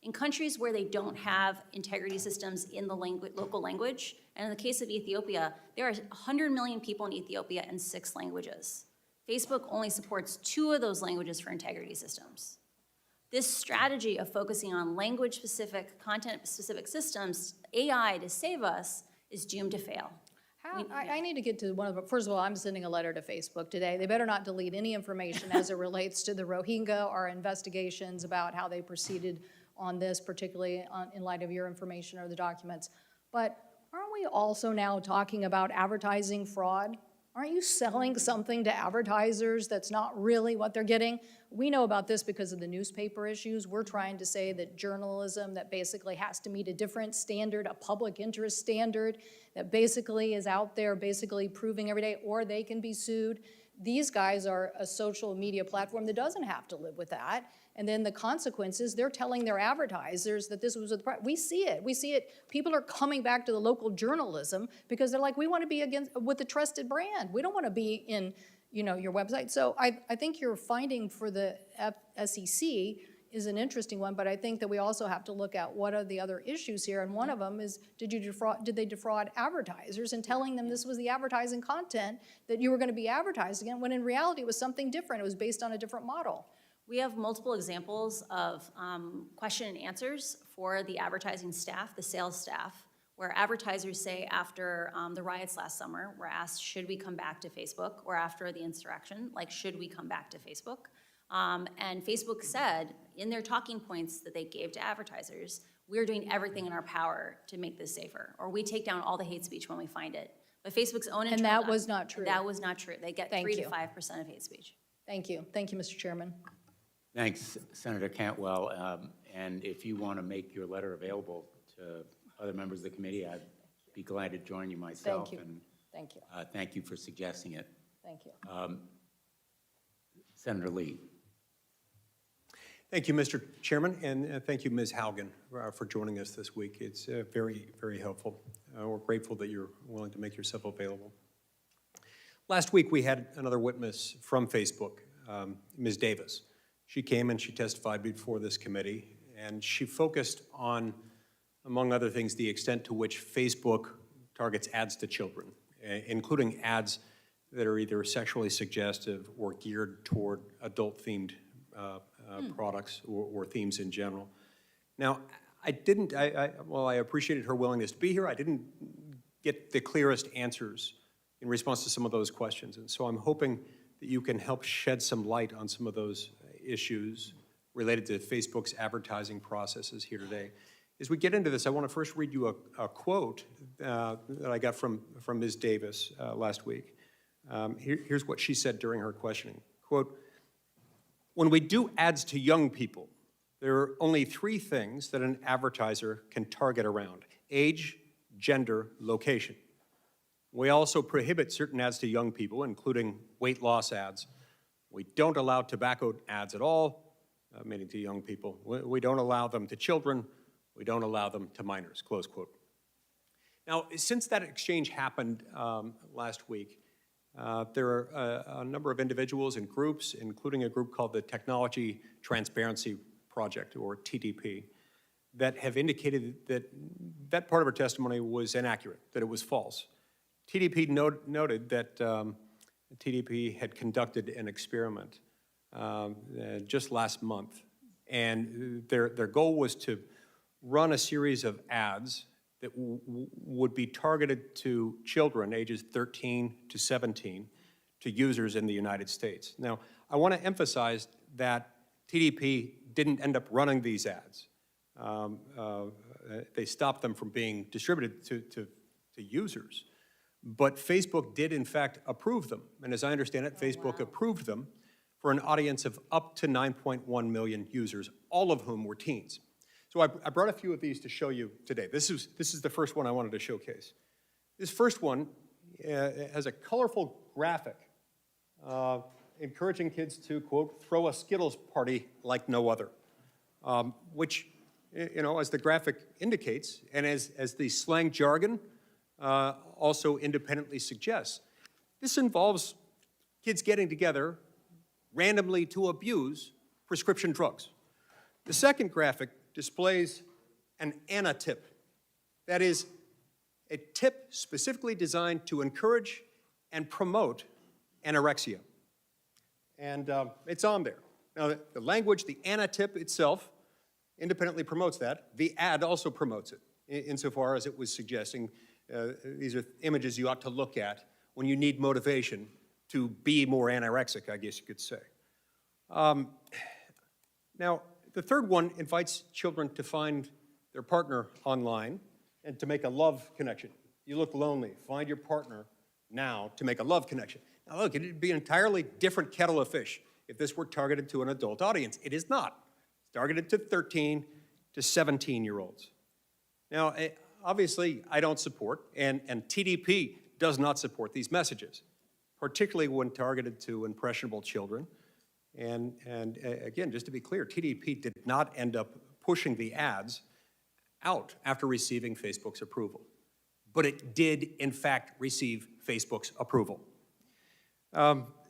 In countries where they don't have integrity systems in the local language, and in the case of Ethiopia, there are 100 million people in Ethiopia in 6 languages. Facebook only supports 2 of those languages for integrity systems. This strategy of focusing on language-specific, content-specific systems, AI to save us, is doomed to fail. I need to get to one of them. First of all, I'm sending a letter to Facebook today. They better not delete any information as it relates to the Rohingya or investigations about how they proceeded on this, particularly in light of your information or the documents. But aren't we also now talking about advertising fraud? Aren't you selling something to advertisers that's not really what they're getting? We know about this because of the newspaper issues. We're trying to say that journalism that basically has to meet a different standard, a public interest standard, that basically is out there basically proving every day, or they can be sued. These guys are a social media platform that doesn't have to live with that. And then the consequences, they're telling their advertisers that this was we see it. We see it. People are coming back to the local journalism because they're like, we want to be with a trusted brand. We don't want to be in, your website. So I think your finding for the SEC is an interesting one, but I think that we also have to look at what are the other issues here. And one of them is, did they defraud advertisers in telling them this was the advertising content that you were going to be advertised again, when in reality it was something different. It was based on a different model. We have multiple examples of question and answers for the advertising staff, the sales staff, where advertisers say after the riots last summer, were asked, should we come back to Facebook? Or after the insurrection, should we come back to Facebook? And Facebook said in their talking points that they gave to advertisers, we're doing everything in our power to make this safer, or we take down all the hate speech when we find it. But Facebook's own And that was not true. That was not true. They get Thank 3 you. to 5% of hate speech. Thank you. Thank you, Mr. Chairman. Thanks, Senator Cantwell. And if you want to make your letter available to other members of the committee, I'd be glad to join you myself. Thank you. And Thank you. thank you for suggesting it. Thank you. Senator Lee. Thank you, Mr. Chairman, and thank you, Ms. Haugen, for joining us this week. It's very, very helpful. We're grateful that you're willing to make yourself available. Last week, we had another witness from Facebook, Ms. Davis. She came and she testified before this committee, and she focused on, among other things, the extent to which Facebook targets ads to children, including ads that are either sexually suggestive or geared toward adult-themed products or themes in general. Now, I appreciated her willingness to be here. I didn't get the clearest answers in response to some of those questions. And so I'm hoping that you can help shed some light on some of those issues related to Facebook's advertising processes here today. As we get into this, I want to first read you a quote that I got from Ms. Davis last week. Here's what she said during her questioning. Quote, "When we do ads to young people, there are only 3 things that an advertiser can target around: age, gender, location. We also prohibit certain ads to young people, including weight loss ads. We don't allow tobacco ads at all, meaning to young people. We don't allow them to children. We don't allow them to minors," close quote. Now, since that exchange happened last week, there are a number of individuals and groups, including a group called the Technology Transparency Project, or TTP, that have indicated that that part of her testimony was inaccurate, that it was false. TTP noted that TTP had conducted an experiment just last month. And their goal was to run a series of ads that would be targeted to children ages 13 to 17, to users in the United States. Now, I want to emphasize that TDP didn't end up running these ads. They stopped them from being distributed to users. But Facebook did, in fact, approve them. And as I understand it, Facebook approved them for an audience of up to 9.1 million users, all of whom were teens. So I brought a few of these to show you today. This is the first one I wanted to showcase. This first one has a colorful graphic encouraging kids to, quote, throw a Skittles party like no other, which, you know, as the graphic indicates, and as the slang jargon also independently suggests, this involves kids getting together randomly to abuse prescription drugs. The second graphic displays an anatip, that is, a tip specifically designed to encourage and promote anorexia. And it's on there. Now, the language, the anatip itself, independently promotes that. The ad also promotes it, insofar as it was suggesting these are images you ought to look at when you need motivation to be more anorexic, I guess you could say. Now, the third one invites children to find their partner online and to make a love connection. You look lonely, find your partner now to make a love connection. Now look, it'd be an entirely different kettle of fish if this were targeted to an adult audience. It is not. It's targeted to 13 to 17-year-olds. Now, obviously, I don't support, and TDP does not support these messages, particularly when targeted to impressionable children. And again, just to be clear, TDP did not end up pushing the ads out after receiving Facebook's approval. But it did, in fact, receive Facebook's approval.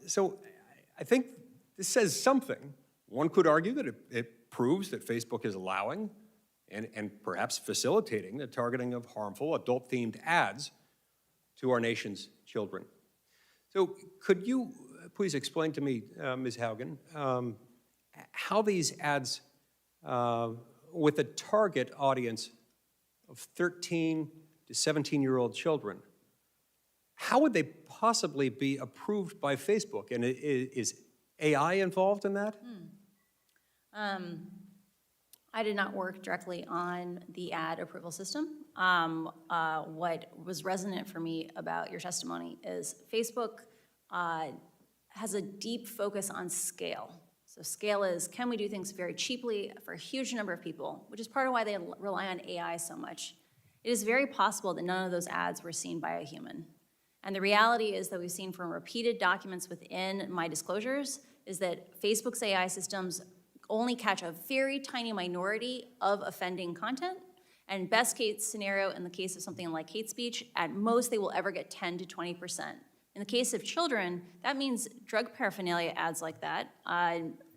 So I think this says something. One could argue that it proves that Facebook is allowing and perhaps facilitating the targeting of harmful adult-themed ads to our nation's children. So could you please explain to me, Ms. Haugen, how these ads with a target audience of 13 to 17-year-old children, how would they possibly be approved by Facebook? And is AI involved in that? I did not work directly on the ad approval system. What was resonant for me about your testimony is Facebook has a deep focus on scale. So scale is, can we do things very cheaply for a huge number of people, which is part of why they rely on AI so much. It is very possible that none of those ads were seen by a human. And the reality is that we've seen from repeated documents within my disclosures is that Facebook's AI systems only catch a very tiny minority of offending content. And best case scenario, in the case of something like hate speech, at most they will ever get 10 to 20%. In the case of children, that means drug paraphernalia ads like that.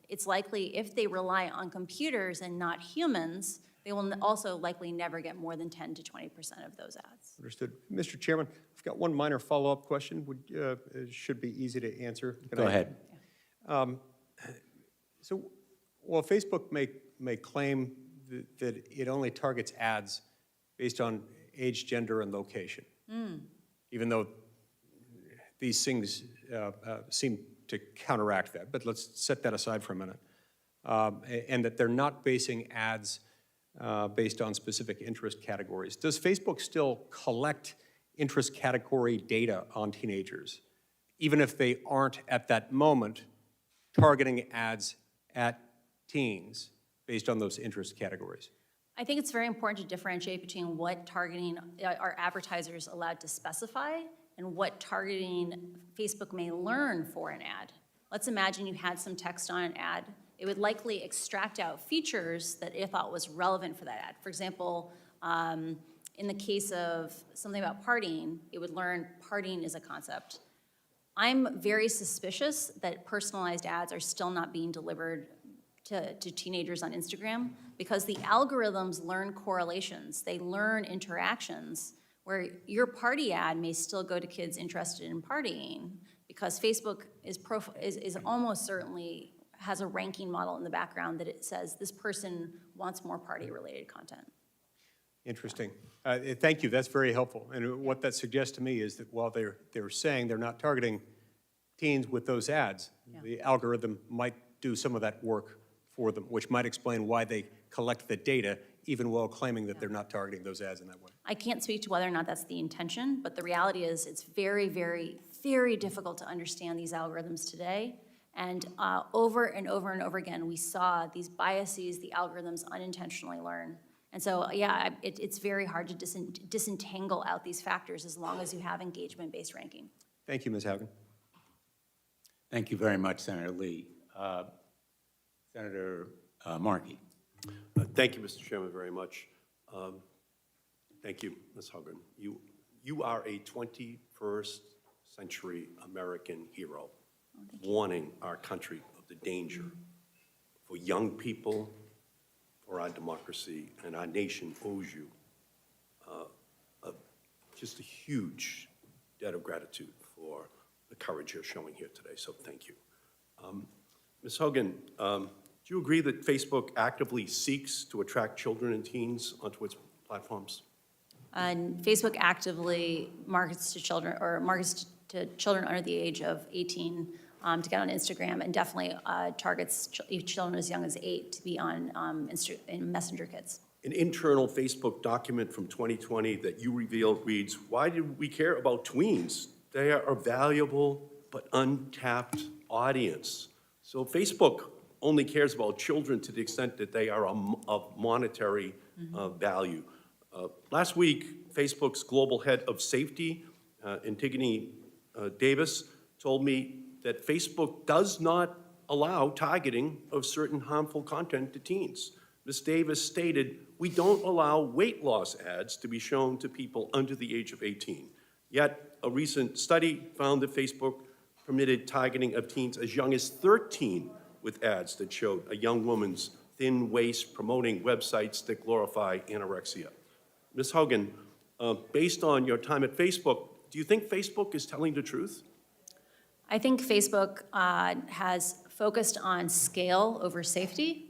It's likely if they rely on computers and not humans, they will also likely never get more than 10 to 20% of those ads. Understood. Mr. Chairman, I've got one minor follow-up question. It should be easy to answer. Go ahead. So, well, Facebook may claim that it only targets ads based on age, gender, and location, even though these things seem to counteract that. But let's set that aside for a minute. And that they're not basing ads based on specific interest categories. Does Facebook still collect interest category data on teenagers, even if they aren't at that moment targeting ads at teens based on those interest categories? I think it's very important to differentiate between what targeting are advertisers allowed to specify and what targeting Facebook may learn for an ad. Let's imagine you had some text on an ad. It would likely extract out features that it thought was relevant for that ad. For example, in the case of something about partying, it would learn partying is a concept. I'm very suspicious that personalized ads are still not being delivered to teenagers on Instagram because the algorithms learn correlations. They learn interactions where your party ad may still go to kids interested in partying because Facebook is almost certainly has a ranking model in the background that it says this person wants more party-related content. Interesting. Thank you, that's very helpful. And what that suggests to me is that while they're saying they're not targeting teens with those ads, the algorithm might do some of that work for them, which might explain why they collect the data, even while claiming that they're not targeting those ads in that way. I can't speak to whether or not that's the intention, but the reality is it's very, very, very difficult to understand these algorithms today. And over and over and over again, we saw these biases the algorithms unintentionally learn. And so, yeah, it's very hard to disentangle out these factors as long as you have engagement-based ranking. Thank you, Ms. Haugen. Thank you very much, Senator Lee. Senator Markey. Thank you, Mr. Chairman, very much. Thank you, Ms. Haugen. You are a 21st century American hero, warning our country of the danger for young people, for our democracy, and our nation owes you just a huge debt of gratitude for the courage you're showing here today, so thank you. Ms. Haugen, do you agree that Facebook actively seeks to attract children and teens onto its platforms? And Facebook actively markets to children, or markets to children under the age of 18 to get on Instagram, and definitely targets children as young as 8 to be on in Messenger Kids. An internal Facebook document from 2020 that you revealed reads, "Why do we care about tweens? They are a valuable but untapped audience." So Facebook only cares about children to the extent that they are of monetary value. Last week, Facebook's global head of safety, Antigone Davis, told me that Facebook does not allow targeting of certain harmful content to teens. Ms. Davis stated, "We don't allow weight loss ads to be shown to people under the age of 18. Yet, a recent study found that Facebook permitted targeting of teens as young as 13 with ads that showed a young woman's thin waist promoting websites that glorify anorexia." Ms. Haugen, based on your time at Facebook, do you think Facebook is telling the truth? I think Facebook has focused on scale over safety,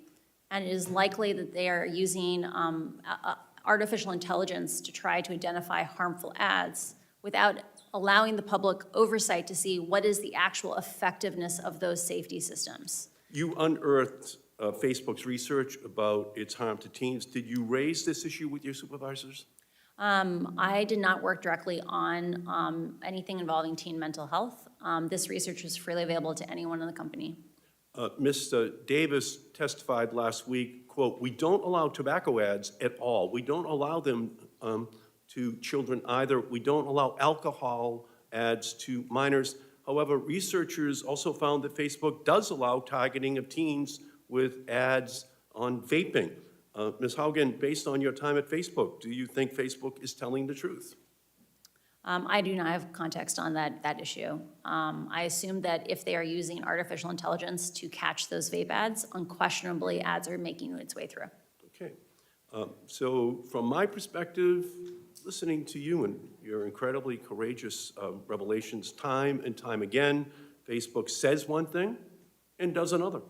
and it is likely that they are using artificial intelligence to try to identify harmful ads without allowing the public oversight to see what is the actual effectiveness of those safety systems. You unearthed Facebook's research about its harm to teens. Did you raise this issue with your supervisors? I did not work directly on anything involving teen mental health. This research was freely available to anyone in the company. Ms. Davis testified last week, quote, "We don't allow tobacco ads at all. We don't allow them to children either. We don't allow alcohol ads to minors. However, researchers also found that Facebook does allow targeting of teens with ads on vaping." Ms. Haugen, based on your time at Facebook, do you think Facebook is telling the truth? I do not have context on that issue. I assume that if they are using artificial intelligence to catch those vape ads, unquestionably ads are making its way through. Okay. So from my perspective, listening to you and your incredibly courageous revelations time and time again, Facebook says one thing and does another.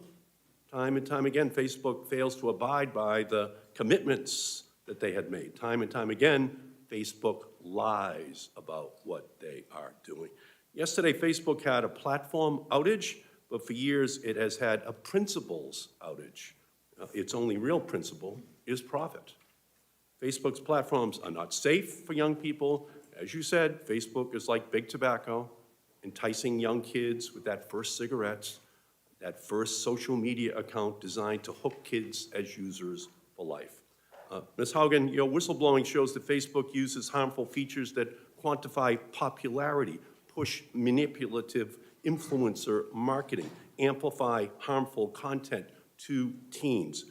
Time and time again, Facebook fails to abide by the commitments that they had made. Time and time again, Facebook lies about what they are doing. Yesterday, Facebook had a platform outage, but for years it has had a principles outage. Its only real principle is profit. Facebook's platforms are not safe for young people. As you said, Facebook is like big tobacco, enticing young kids with that first cigarette, that first social media account designed to hook kids as users for life. Ms. Haugen, your whistleblowing shows that Facebook uses harmful features that quantify popularity, push manipulative influencer marketing, amplify harmful content to teens.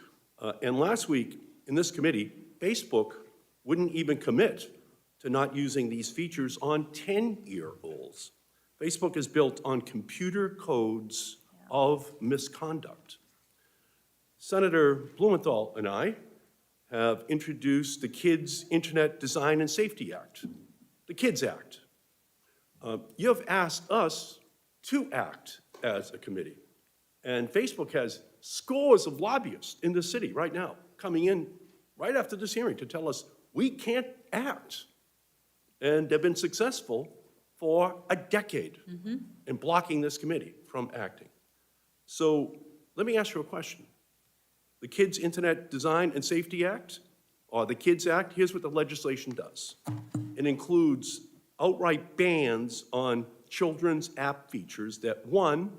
And last week, in this committee, Facebook wouldn't even commit to not using these features on 10-year-olds. Facebook is built on computer codes of misconduct. Senator Blumenthal and I have introduced the Kids Internet Design and Safety Act, the KIDS Act. You have asked us to act as a committee, And Facebook has scores of lobbyists in the city right now, coming in right after this hearing to tell us we can't act. And they've been successful for a decade in blocking this committee from acting. So let me ask you a question. The Kids Internet Design and Safety Act, or the KIDS Act, here's what the legislation does. It includes outright bans on children's app features that, one,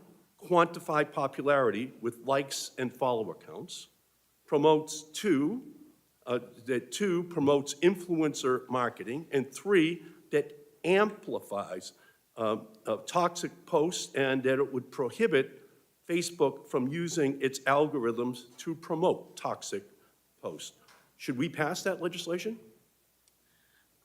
quantify popularity with likes and follower counts, promotes promotes influencer marketing, and three, that amplifies toxic posts, and that it would prohibit Facebook from using its algorithms to promote toxic posts. Should we pass that legislation?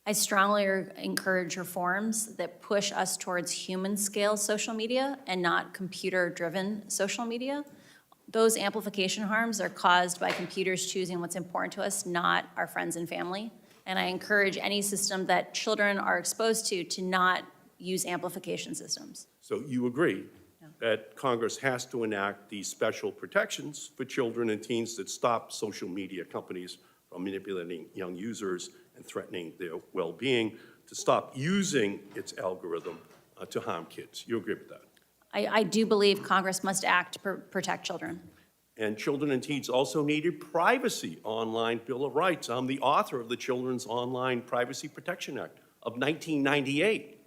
I strongly encourage reforms that push us towards human-scale social media and not computer-driven social media. Those amplification harms are caused by computers choosing what's important to us, not our friends and family. And I encourage any system that children are exposed to not use amplification systems. So you agree that Congress has to enact these special protections for children and teens that stop social media companies from manipulating young users and threatening their well-being, to stop using its algorithm to harm kids. You agree with that? I do believe Congress must act to protect children. And children and teens also need a privacy online Bill of Rights. I'm the author of the Children's Online Privacy Protection Act of 1998.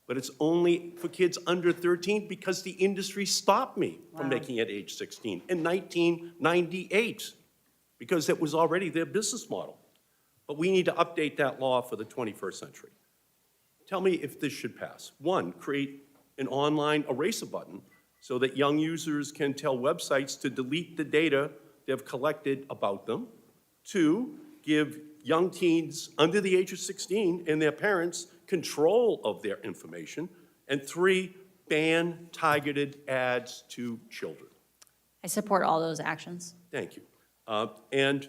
But it's only for kids under 13 because the industry stopped me from making it age 16 in 1998, because it was already their business model. But we need to update that law for the 21st century. Tell me if this should pass. One, create an online eraser button so that young users can tell websites to delete the data they've collected about them. Two, give young teens under the age of 16 and their parents control of their information. And three, ban targeted ads to children. I support all those actions. Thank you. And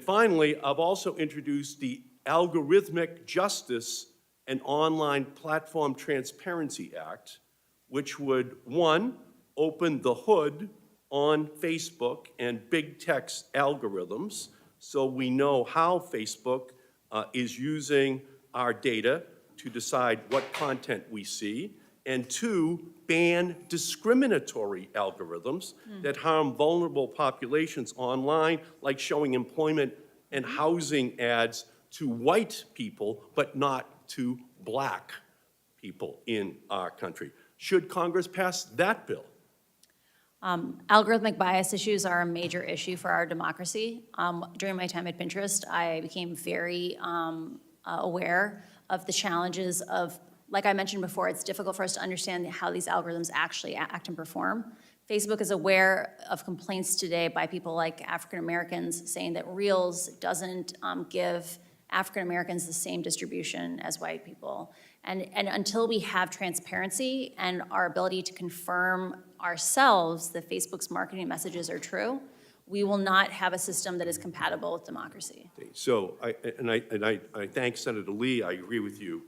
finally, I've also introduced the Algorithmic Justice and Online Platform Transparency Act, which would, one, open the hood on Facebook and big tech's algorithms so we know how Facebook is using our data to decide what content we see, and two, ban discriminatory algorithms that harm vulnerable populations online, like showing employment and housing ads to white people, but not to black people in our country. Should Congress pass that bill? Algorithmic bias issues are a major issue for our democracy. During my time at Pinterest, I became very aware of the challenges of, like I mentioned before, it's difficult for us to understand how these algorithms actually act and perform. Facebook is aware of complaints today by people like African Americans saying that Reels doesn't give African Americans the same distribution as white people. And until we have transparency and our ability to confirm ourselves that Facebook's marketing messages are true, we will not have a system that is compatible with democracy. So, I thank Senator Lee. I agree with you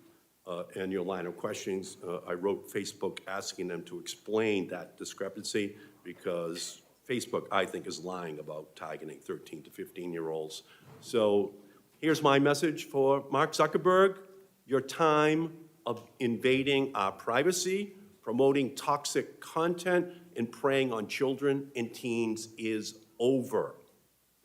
and your line of questions. I wrote Facebook asking them to explain that discrepancy, because Facebook, I think, is lying about targeting 13 to 15-year-olds. So here's my message for Mark Zuckerberg. Your time of invading our privacy, promoting toxic content, and preying on children and teens is over.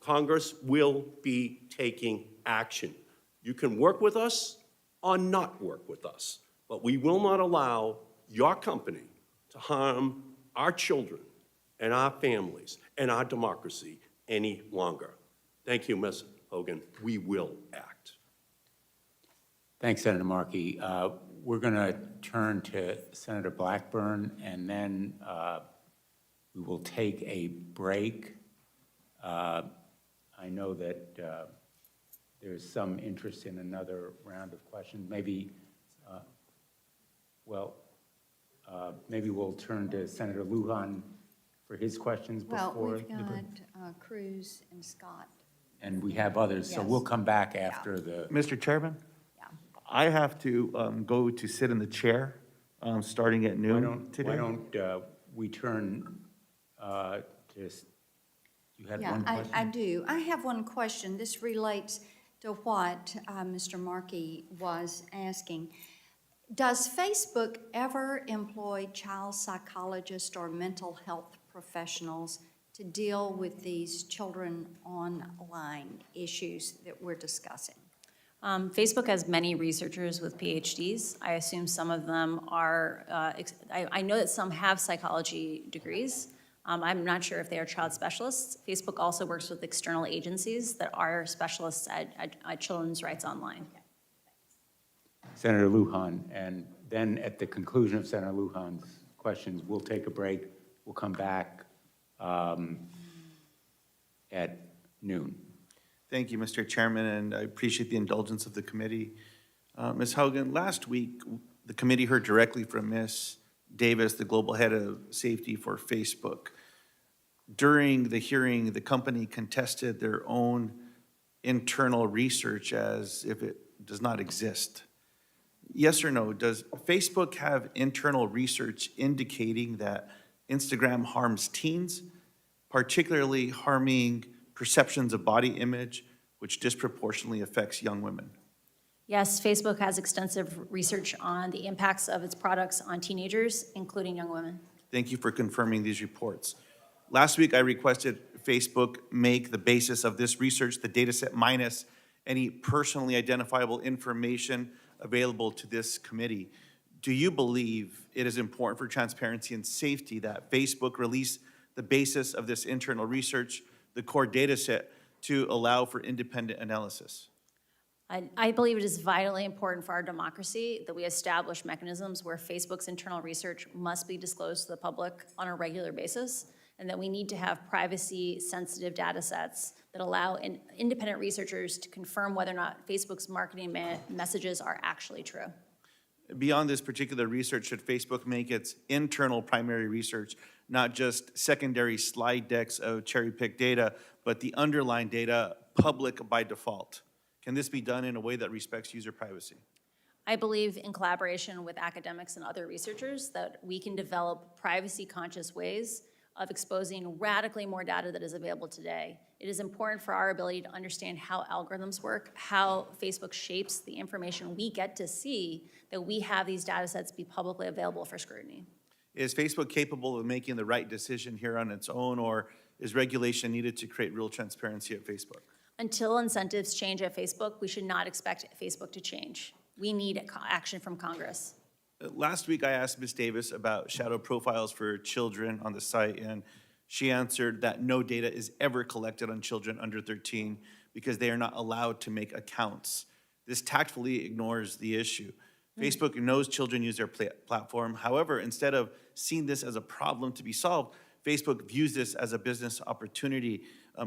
Congress will be taking action. You can work with us or not work with us, but we will not allow your company to harm our children and our families and our democracy any longer. Thank you, Ms. Haugen. We will act. Thanks, Senator Markey. We're going to turn to Senator Blackburn, and then we will take a break. I know that there's some interest in another round of questions. Maybe, maybe we'll turn to Senator Lujan for his questions before. Well, we've the break. got Cruz and Scott. And we have others, so Yes. we'll come back after the. Mr. Chairman, Yeah. I have to go to sit in the chair starting at Why noon don't today. we turn Just, you had Yeah, one question? I do. I have one question. This relates to what Mr. Markey was asking. Does Facebook ever employ child psychologists or mental health professionals to deal with these children online issues that we're discussing? Facebook has many researchers with PhDs. I assume some of them are, I know that some have psychology degrees. I'm not sure if they are child specialists. Facebook also works with external agencies that are specialists at children's rights online. Senator Lujan, and then at the conclusion of Senator Lujan's questions, we'll take a break. We'll come back at noon. Thank you, Mr. Chairman, and I appreciate the indulgence of the committee. Ms. Haugen, last week, the committee heard directly from Ms. Davis, the global head of safety for Facebook. During the hearing, the company contested their own internal research as if it does not exist. Yes or no, does Facebook have internal research indicating that Instagram harms teens, particularly harming perceptions of body image, which disproportionately affects young women? Yes, Facebook has extensive research on the impacts of its products on teenagers, including young women. Thank you for confirming these reports. Last week, I requested Facebook make the basis of this research the data set minus any personally identifiable information available to this committee. Do you believe it is important for transparency and safety that Facebook release the basis of this internal research, the core data set, to allow for independent analysis? I believe it is vitally important for our democracy that we establish mechanisms where Facebook's internal research must be disclosed to the public on a regular basis, and that we need to have privacy-sensitive data sets that allow independent researchers to confirm whether or not Facebook's marketing messages are actually true. Beyond this particular research, should Facebook make its internal primary research not just secondary slide decks of cherry-picked data, but the underlying data public by default? Can this be done in a way that respects user privacy? I believe in collaboration with academics and other researchers that we can develop privacy-conscious ways of exposing radically more data that is available today. It is important for our ability to understand how algorithms work, how Facebook shapes the information we get to see, that we have these data sets be publicly available for scrutiny. Is Facebook capable of making the right decision here on its own, or is regulation needed to create real transparency at Facebook? Until incentives change at Facebook, we should not expect Facebook to change. We need action from Congress. Last week, I asked Ms. Davis about shadow profiles for children on the site, and she answered that no data is ever collected on children under 13 because they are not allowed to make accounts. This tactfully ignores the issue. Facebook knows children use their platform. However, instead of seeing this as a problem to be solved, Facebook views this as a business opportunity.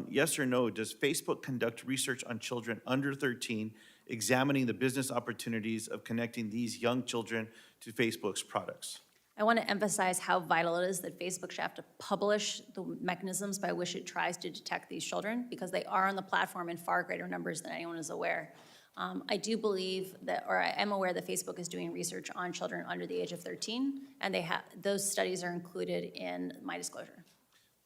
Yes or no, does Facebook conduct research on children under 13, examining the business opportunities of connecting these young children to Facebook's products? I want to emphasize how vital it is that Facebook should have to publish the mechanisms by which it tries to detect these children, because they are on the platform in far greater numbers than anyone is aware. I do believe that, or I am aware that Facebook is doing research on children under the age of 13, and those studies are included in my disclosure.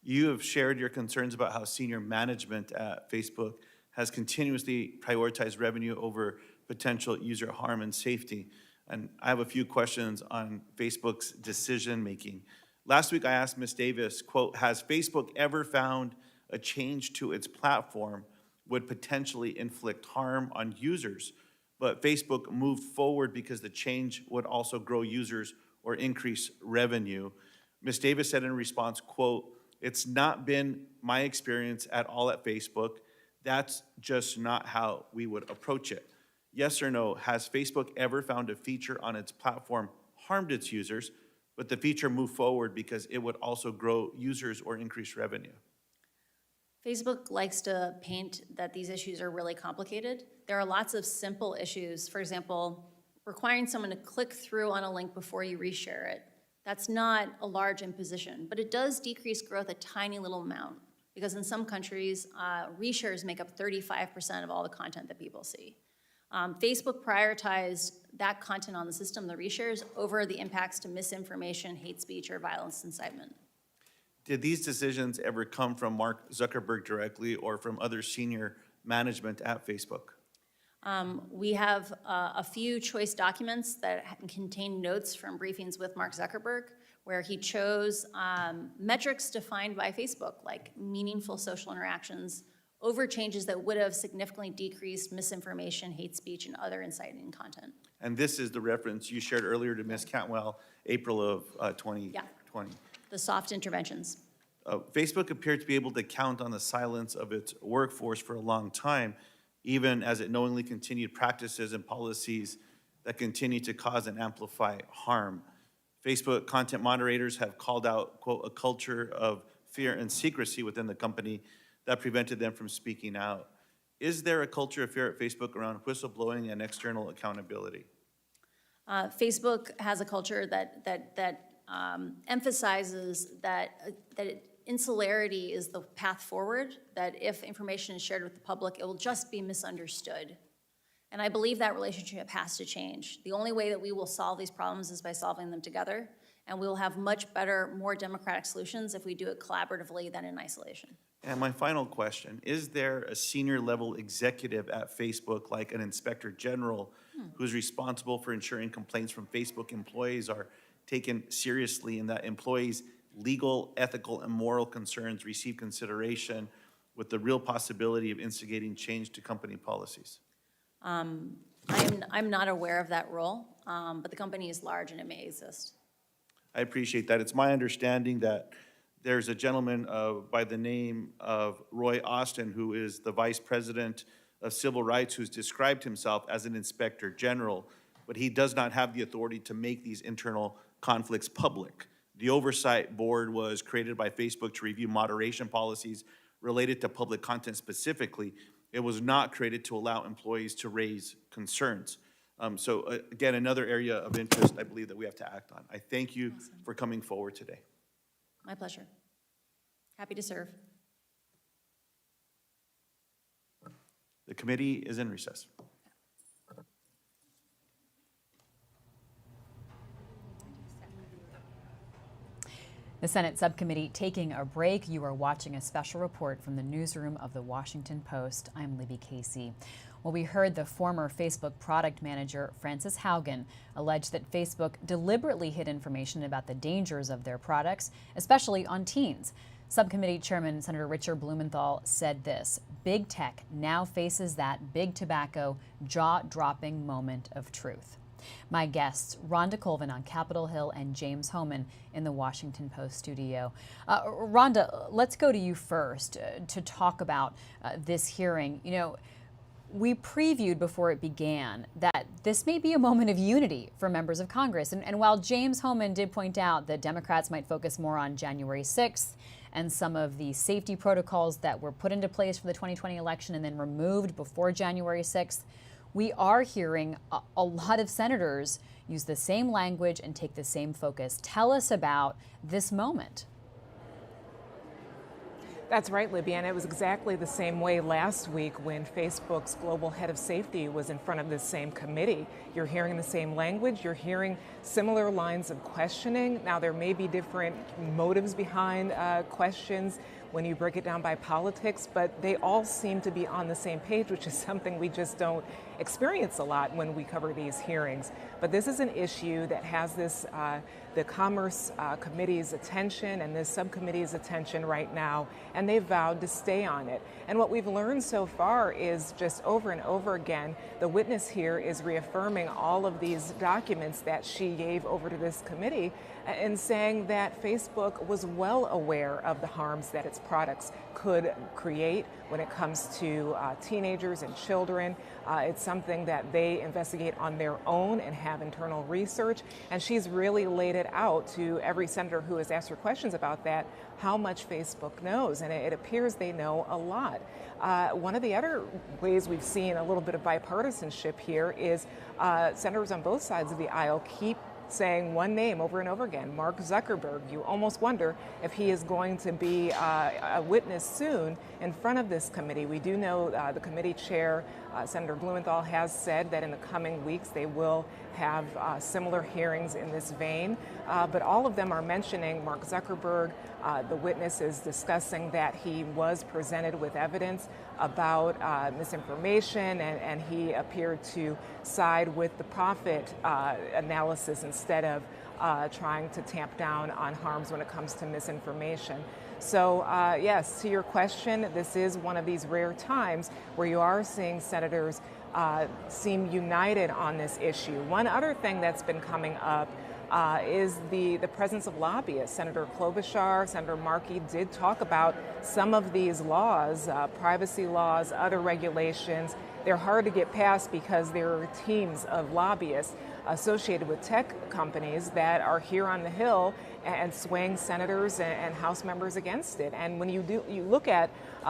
You have shared your concerns about how senior management at Facebook has continuously prioritized revenue over potential user harm and safety. And I have a few questions on Facebook's decision-making. Last week, I asked Ms. Davis, quote, has Facebook ever found a change to its platform would potentially inflict harm on users, but Facebook moved forward because the change would also grow users or increase revenue? Ms. Davis said in response, quote, it's not been my experience at all at Facebook. That's just not how we would approach it. Yes or no, has Facebook ever found a feature on its platform harmed its users, but the feature moved forward because it would also grow users or increase revenue? Facebook likes to paint that these issues are really complicated. There are lots of simple issues. For example, requiring someone to click through on a link before you reshare it. That's not a large imposition, but it does decrease growth a tiny little amount, because in some countries, reshares make up 35% of all the content that people see. Facebook prioritized that content on the system, the reshares, over the impacts to misinformation, hate speech, or violence incitement. Did these decisions ever come from Mark Zuckerberg directly or from other senior management at Facebook? We have a few choice documents that contain notes from briefings with Mark Zuckerberg, where he chose metrics defined by Facebook, like meaningful social interactions, over changes that would have significantly decreased misinformation, hate speech, and other inciting content. And this is the reference you shared earlier to Ms. Cantwell, April of 2020. The soft interventions. Facebook appeared to be able to count on the silence of its workforce for a long time, even as it knowingly continued practices and policies that continue to cause and amplify harm. Facebook content moderators have called out, quote, a culture of fear and secrecy within the company that prevented them from speaking out. Is there a culture of fear at Facebook around whistleblowing and external accountability? Facebook has a culture that emphasizes that insularity is the path forward, that if information is shared with the public, it will just be misunderstood. And I believe that relationship has to change. The only way that we will solve these problems is by solving them together, and we will have much better, more democratic solutions if we do it collaboratively than in isolation. And my final question, is there a senior level executive at Facebook, like an inspector general, who's responsible for ensuring complaints from Facebook employees are taken seriously and that employees' legal, ethical, and moral concerns receive consideration with the real possibility of instigating change to company policies? I'm not aware of that role, but the company is large and it may exist. I appreciate that. It's my understanding that there's a gentleman by the name of Roy Austin, who is the Vice President of Civil Rights, who's described himself as an inspector general, but he does not have the authority to make these internal conflicts public. The oversight board was created by Facebook to review moderation policies related to public content specifically. It was not created to allow employees to raise concerns. Again, another area of interest I believe that we have to act on. I thank you for coming forward today. My pleasure. Happy to serve. The committee is in recess. The Senate subcommittee taking a break. You are watching a special report from the newsroom of the Washington Post. I'm Libby Casey. Well, we heard the former Facebook product manager, Frances Haugen, allege that Facebook deliberately hid information about the dangers of their products, especially on teens. Subcommittee Chairman Senator Richard Blumenthal said this: big tech now faces that big tobacco jaw-dropping moment of truth. My guests, Rhonda Colvin on Capitol Hill and James Hohman in the Washington Post studio. Rhonda, let's go to you first to talk about this hearing. You know, we previewed before it began that this may be a moment of unity for members of Congress. And while James Hohman did point out that Democrats might focus more on January 6th and some of the safety protocols that were put into place for the 2020 election and then removed before January 6th, we are hearing a lot of senators use the same language and take the same focus. Tell us about this moment. That's right, Libby, and it was exactly the same way last week when Facebook's global head of safety was in front of this same committee. You're hearing the same language, you're hearing similar lines of questioning. Now, there may be different motives behind questions when you break it down by politics, but they all seem to be on the same page, which is something we just don't experience a lot when we cover these hearings. But this is an issue that has the Commerce Committee's attention and this subcommittee's attention right now, and they've vowed to stay on it. And what we've learned so far is just over and over again, the witness here is reaffirming all of these documents that she gave over to this committee and saying that Facebook was well aware of the harms that its products could create when it comes to teenagers and children. It's something that they investigate on their own and have internal research. And she's really laid it out to every senator who has asked her questions about that, how much Facebook knows. And it appears they know a lot. One of the other ways we've seen a little bit of bipartisanship here is senators on both sides of the aisle keep saying one name over and over again, Mark Zuckerberg. You almost wonder if he is going to be a witness soon in front of this committee. We do know the committee chair, Senator Blumenthal, has said that in the coming weeks they will have similar hearings in this vein, but all of them are mentioning Mark Zuckerberg. The witness is discussing that he was presented with evidence about misinformation, and he appeared to side with the profit analysis instead of trying to tamp down on harms when it comes to misinformation. So yes, to your question, this is one of these rare times where you are seeing senators seem united on this issue. One other thing that's been coming up is the presence of lobbyists. Senator Klobuchar, Senator Markey did talk about some of these laws, privacy laws, other regulations. They're hard to get past because there are teams of lobbyists associated with tech companies that are here on the Hill and swaying senators and House members against it. And when you look at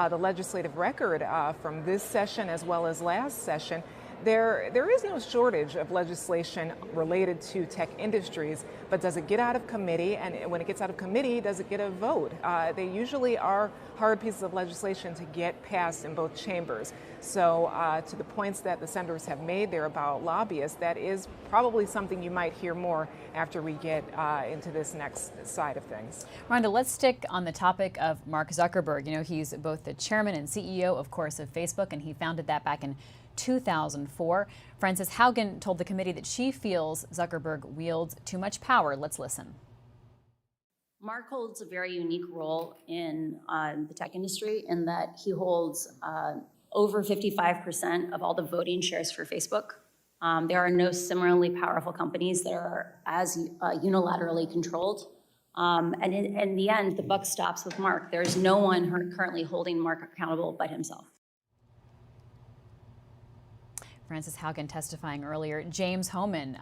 the legislative record from this session as well as last session, there is no shortage of legislation related to tech industries, but does it get out of committee? And when it gets out of committee, does it get a vote? They usually are hard pieces of legislation to get passed in both chambers. So to the points that the senators have made there about lobbyists, that is probably something you might hear more after we get into this next side of things. Rhonda, let's stick on the topic of Mark Zuckerberg. You know, he's both the chairman and CEO, of course, of Facebook, and he founded that back in 2004. Frances Haugen told the committee that she feels Zuckerberg wields too much power. Let's listen. Mark holds a very unique role in the tech industry in that he holds over 55% of all the voting shares for Facebook. There are no similarly powerful companies that are as unilaterally controlled. And in the end, the buck stops with Mark. There's no one currently holding Mark accountable but himself. Frances Haugen testifying earlier. James Homan,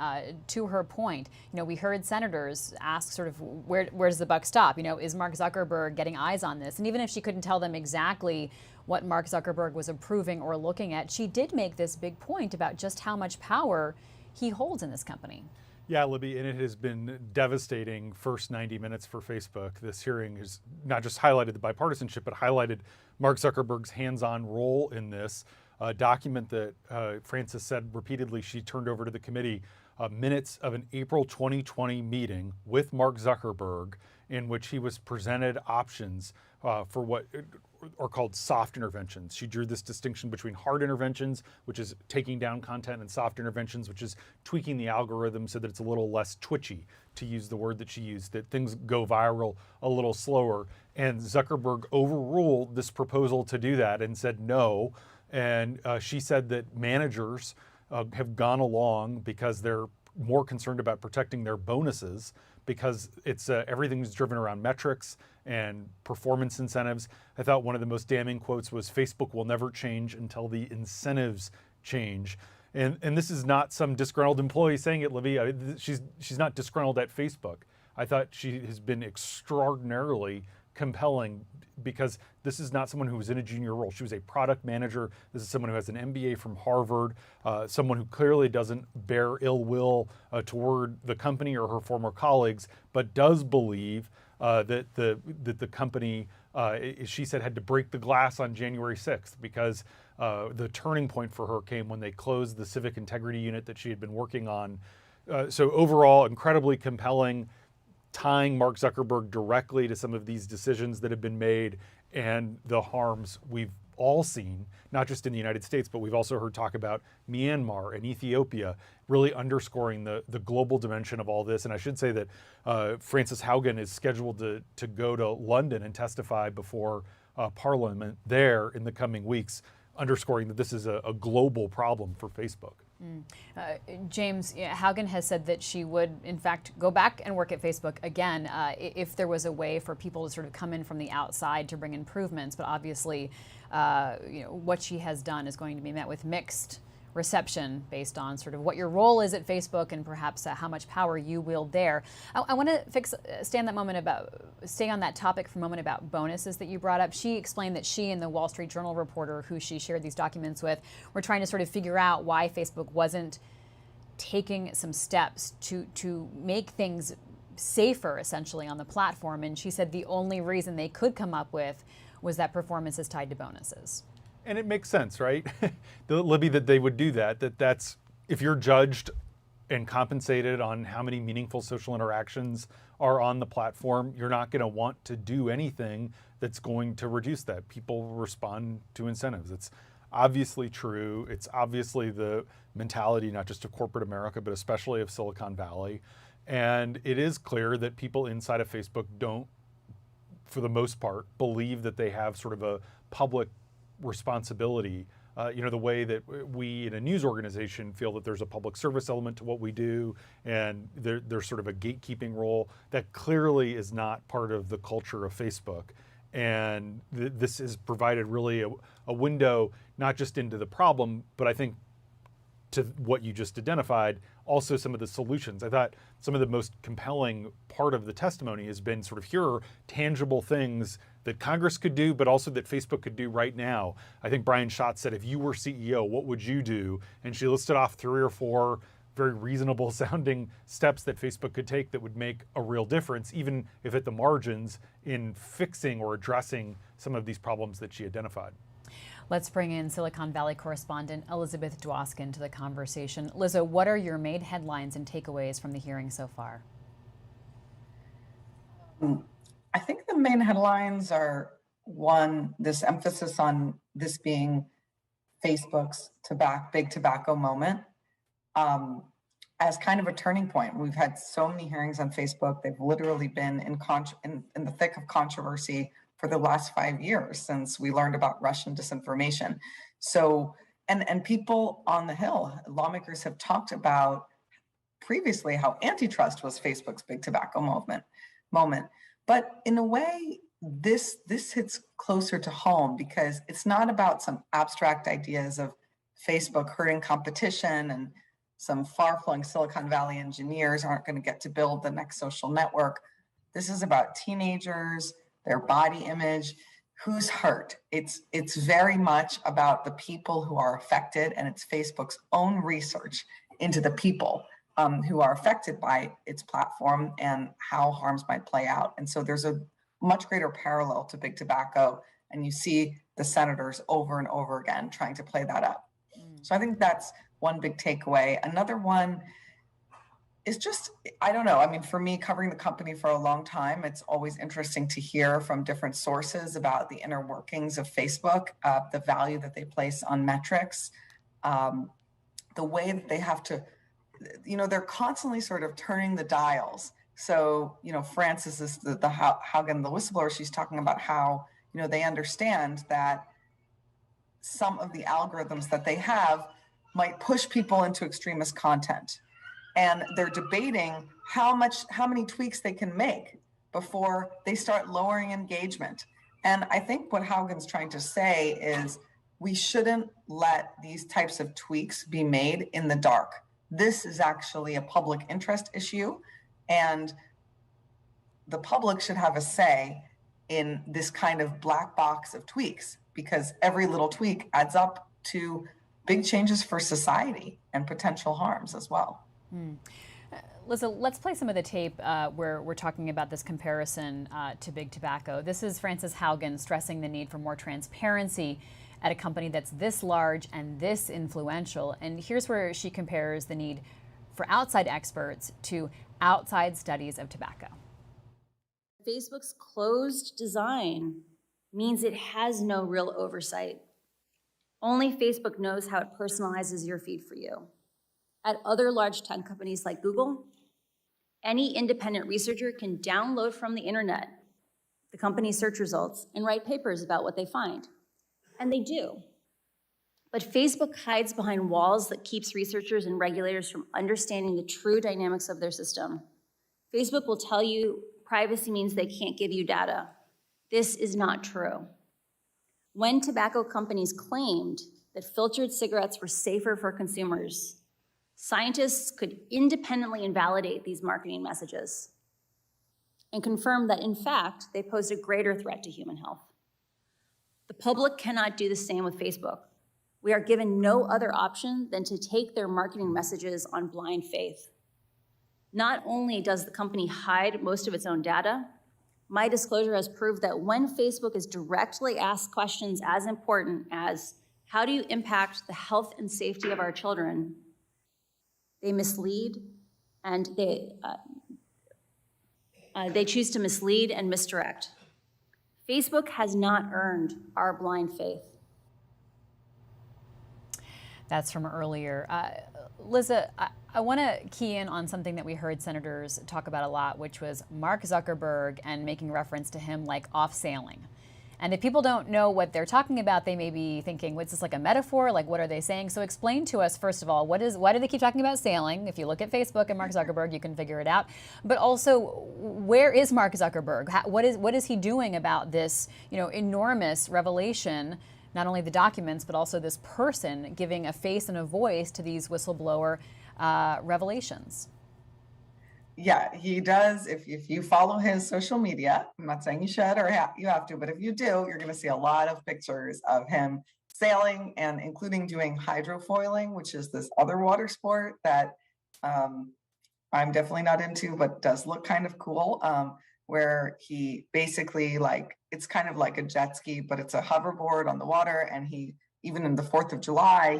to her point, you know, we heard senators ask sort of where does the buck stop? You know, is Mark Zuckerberg getting eyes on this? And even if she couldn't tell them exactly what Mark Zuckerberg was approving or looking at, she did make this big point about just how much power he holds in this company. Yeah, Libby, and it has been devastating first 90 minutes for Facebook. This hearing has not just highlighted the bipartisanship, but highlighted Mark Zuckerberg's hands-on role in this. A document that Frances said repeatedly she turned over to the committee, minutes of an April 2020 meeting with Mark Zuckerberg in which he was presented options for what are called soft interventions. She drew this distinction between hard interventions, which is taking down content, and soft interventions, which is tweaking the algorithm so that it's a little less twitchy, to use the word that she used, that things go viral a little slower. And Zuckerberg overruled this proposal to do that and said no. And she said that managers have gone along because they're more concerned about protecting their bonuses because it's everything's driven around metrics and performance incentives. I thought one of the most damning quotes was, "Facebook will never change until the incentives change." And this is not some disgruntled employee saying it, Libby. She's not disgruntled at Facebook. I thought she has been extraordinarily compelling because this is not someone who was in a junior role. She was a product manager. This is someone who has an MBA from Harvard, someone who clearly doesn't bear ill will toward the company or her former colleagues, but does believe that the company, she said, had to break the glass on January 6th because the turning point for her came when they closed the civic integrity unit that she had been working on. So overall, incredibly compelling, tying Mark Zuckerberg directly to some of these decisions that have been made and the harms we've all seen, not just in the United States, but we've also heard talk about Myanmar and Ethiopia, really underscoring the global dimension of all this. And I should say that Frances Haugen is scheduled to go to London and testify before Parliament there in the coming weeks, underscoring that this is a global problem for Facebook. James, Haugen has said that she would, in fact, go back and work at Facebook again if there was a way for people to sort of come in from the outside to bring improvements. But obviously, what she has done is going to be met with mixed reception based on sort of what your role is at Facebook and perhaps how much power you wield there. I want to stay on that topic for a moment about bonuses that you brought up. She explained that she and the Wall Street Journal reporter who she shared these documents with were trying to sort of figure out why Facebook wasn't taking some steps to make things safer, essentially, on the platform. And she said the only reason they could come up with was that performance is tied to bonuses. And it makes sense, right? Libby, that they would do that. That's if you're judged and compensated on how many meaningful social interactions are on the platform, you're not going to want to do anything that's going to reduce that. People respond to incentives. It's obviously true. It's obviously the mentality not just of corporate America, but especially of Silicon Valley. And it is clear that people inside of Facebook don't, for the most part, believe that they have sort of a public responsibility. The way that we in a news organization feel that there's a public service element to what we do, and there's sort of a gatekeeping role that clearly is not part of the culture of Facebook. And this has provided really a window, not just into the problem, but I think to what you just identified, also some of the solutions. I thought some of the most compelling part of the testimony has been sort of, here are tangible things that Congress could do, but also that Facebook could do right now. I think Brian Schatz said, if you were CEO, what would you do? And she listed off 3 or 4 very reasonable sounding steps that Facebook could take that would make a real difference, even if at the margins, in fixing or addressing some of these problems that she identified. Let's bring in Silicon Valley correspondent Elizabeth Dwoskin to the conversation. Lizzo, what are your main headlines and takeaways from the hearing so far? I think the main headlines are, one, this emphasis on this being Facebook's big tobacco moment as kind of a turning point. We've had so many hearings on Facebook. They've literally been in the thick of controversy for the last 5 years since we learned about Russian disinformation. So, and people on the Hill, lawmakers have talked about previously how antitrust was Facebook's big tobacco moment. But in a way, this hits closer to home because it's not about some abstract ideas of Facebook hurting competition and some far-flung Silicon Valley engineers aren't going to get to build the next social network. This is about teenagers, their body image, who's hurt. It's very much about the people who are affected, and it's Facebook's own research into the people who are affected by its platform and how harms might play out. And so there's a much greater parallel to big tobacco, and you see the senators over and over again trying to play that up. So I think that's one big takeaway. Another one is just, I don't know. I mean, for me, covering the company for a long time, it's always interesting to hear from different sources about the inner workings of Facebook, the value that they place on metrics, the way that they have to, they're constantly sort of turning the dials. So, Frances is the Haugen, the whistleblower, she's talking about how, they understand that some of the algorithms that they have might push people into extremist content. And they're debating how many tweaks they can make before they start lowering engagement. And I think what Haugen's trying to say is we shouldn't let these types of tweaks be made in the dark. This is actually a public interest issue, and the public should have a say in this kind of black box of tweaks, because every little tweak adds up to big changes for society and potential harms as well. Lizzo, let's play some of the tape where we're talking about this comparison to big tobacco. This is Frances Haugen stressing the need for more transparency at a company that's this large and this influential. And here's where she compares the need for outside experts to outside studies of tobacco. Facebook's closed design means it has no real oversight. Only Facebook knows how it personalizes your feed for you. At other large tech companies like Google, any independent researcher can download from the internet the company's search results and write papers about what they find. And they do. But Facebook hides behind walls that keeps researchers and regulators from understanding the true dynamics of their system. Facebook will tell you privacy means they can't give you data. This is not true. When tobacco companies claimed that filtered cigarettes were safer for consumers, scientists could independently invalidate these marketing messages and confirm that, in fact, they posed a greater threat to human health. The public cannot do the same with Facebook. We are given no other option than to take their marketing messages on blind faith. Not only does the company hide most of its own data, my disclosure has proved that when Facebook is directly asked questions as important as, how do you impact the health and safety of our children? They mislead, and they choose to mislead and misdirect. Facebook has not earned our blind faith. That's from earlier. Liza, I want to key in on something that we heard senators talk about a lot, which was Mark Zuckerberg and making reference to him like off sailing. And if people don't know what they're talking about, they may be thinking, what's this, like a metaphor? Like, what are they saying? So explain to us, first of all, why do they keep talking about sailing? If you look at Facebook and Mark Zuckerberg, you can figure it out. But also, where is Mark Zuckerberg? What is he doing about this, enormous revelation? Not only the documents, but also this person giving a face and a voice to these whistleblower revelations. Yeah, he does. If you follow his social media, I'm not saying you should or you have to, but if you do, you're going to see a lot of pictures of him sailing and including doing hydrofoiling, which is this other water sport that I'm definitely not into, but does look kind of cool, where he basically it's kind of like a jet ski, but it's a hoverboard on the water. And he, even in the 4th of July,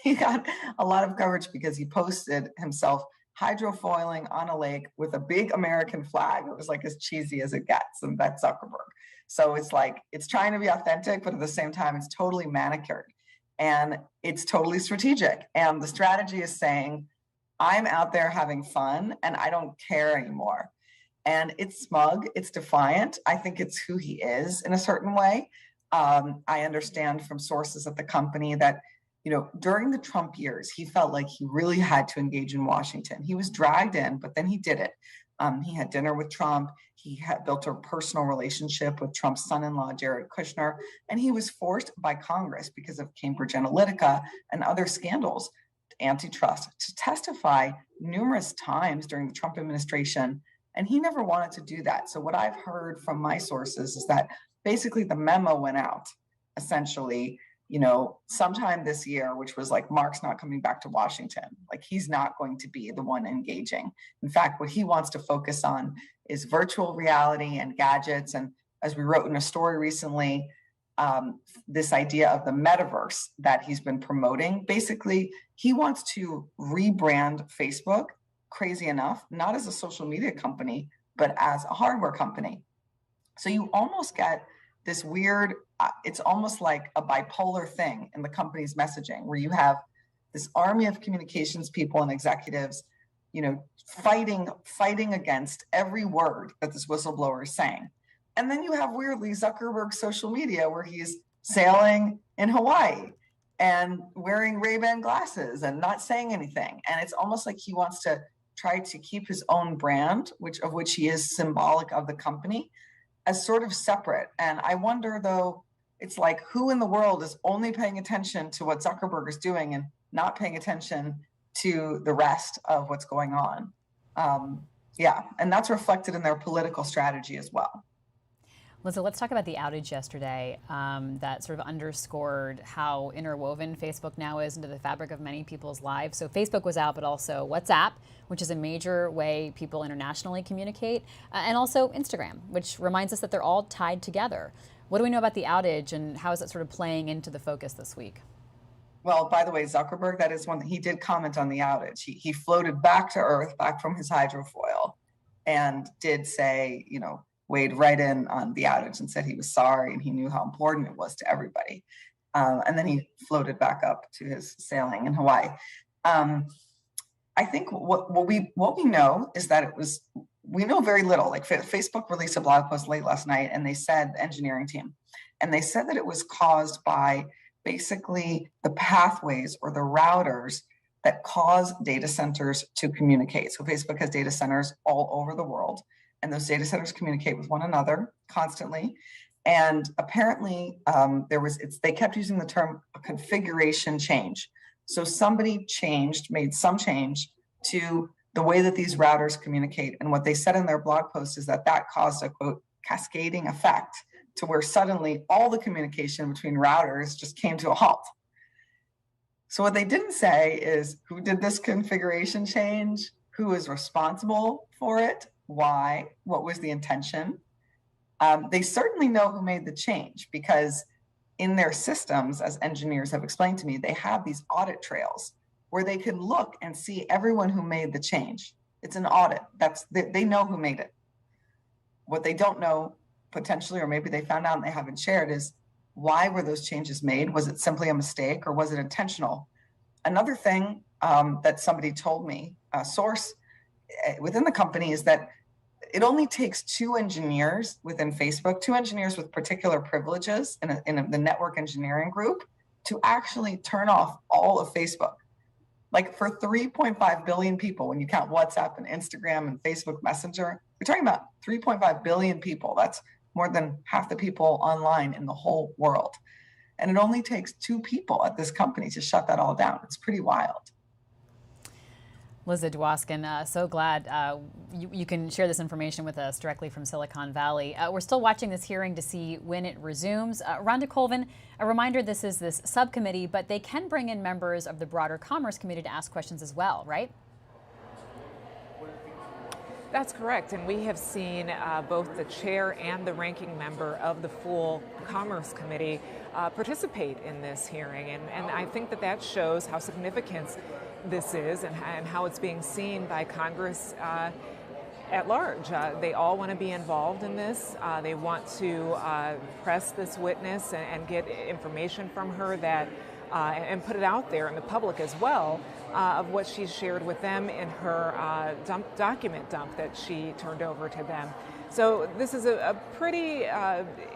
he got a lot of coverage because he posted himself hydrofoiling on a lake with a big American flag. It was like as cheesy as it gets, and that's Zuckerberg. So it's trying to be authentic, but at the same time, it's totally manicured and it's totally strategic. And the strategy is saying, I'm out there having fun and I don't care anymore. And it's smug, it's defiant. I think it's who he is in a certain way. I understand from sources at the company that during the Trump years, he felt like he really had to engage in Washington. He was dragged in, but then he did it. He had dinner with Trump. He had built a personal relationship with Trump's son-in-law, Jared Kushner, and he was forced by Congress because of Cambridge Analytica and other scandals, antitrust, to testify numerous times during the Trump administration. And he never wanted to do that. So what I've heard from my sources is that basically the memo went out, essentially, sometime this year, which was like, Mark's not coming back to Washington. Like, he's not going to be the one engaging. In fact, what he wants to focus on is virtual reality and gadgets. And as we wrote in a story recently, this idea of the metaverse that he's been promoting, basically, he wants to rebrand Facebook, crazy enough, not as a social media company, but as a hardware company. So you almost get this weird, it's almost like a bipolar thing in the company's messaging, where you have this army of communications people and executives, fighting against every word that this whistleblower is saying. And then you have weirdly Zuckerberg's social media, where he's sailing in Hawaii and wearing Ray-Ban glasses and not saying anything. And it's almost like he wants to try to keep his own brand, of which he is symbolic of the company, as sort of separate. And I wonder, though, it's like, who in the world is only paying attention to what Zuckerberg is doing and not paying attention to the rest of what's going on? And that's reflected in their political strategy as well. Liza, let's talk about the outage yesterday that sort of underscored how interwoven Facebook now is into the fabric of many people's lives. So Facebook was out, but also WhatsApp, which is a major way people internationally communicate, and also Instagram, which reminds us that they're all tied together. What do we know about the outage, and how is it sort of playing into the focus this week? Well, by the way, Zuckerberg, that is one that he did comment on the outage. He floated back to Earth, back from his hydrofoil, and did say, weighed right in on the outage and said he was sorry and he knew how important it was to everybody. And then he floated back up to his sailing in Hawaii. I think what we know is that we know very little. Like, Facebook released a blog post late last night, and they said, the engineering team, and they said that it was caused by basically the pathways or the routers that cause data centers to communicate. So Facebook has data centers all over the world, and those data centers communicate with one another constantly. And apparently they kept using the term configuration change. So somebody made some change to the way that these routers communicate. And what they said in their blog post is that caused a, quote, cascading effect, to where suddenly all the communication between routers just came to a halt. So what they didn't say is who did this configuration change, who is responsible for it, why, what was the intention. They certainly know who made the change, because in their systems, as engineers have explained to me, they have these audit trails where they can look and see everyone who made the change. It's an audit. They know who made it. What they don't know potentially, or maybe they found out and they haven't shared, is why were those changes made? Was it simply a mistake or was it intentional? Another thing that somebody told me, a source within the company, is that it only takes 2 engineers within Facebook, 2 engineers with particular privileges in the network engineering group, to actually turn off all of Facebook. Like, for 3.5 billion people, when you count WhatsApp and Instagram and Facebook Messenger, we're talking about 3.5 billion people. That's more than half the people online in the whole world. And it only takes 2 people at this company to shut that all down. It's pretty wild. Liza Dwoskin, so glad you can share this information with us directly from Silicon Valley. We're still watching this hearing to see when it resumes. Rhonda Colvin, a reminder, this is this subcommittee, but they can bring in members of the broader Commerce Committee to ask questions as well, right? That's correct, and we have seen both the chair and the ranking member of the full Commerce Committee participate in this hearing, and I think that shows how significant this is and how it's being seen by Congress at large. They all want to be involved in this. They want to press this witness and get information from her that and put it out there in the public as well, of what she's shared with them in her document dump that she turned over to them. So this is a pretty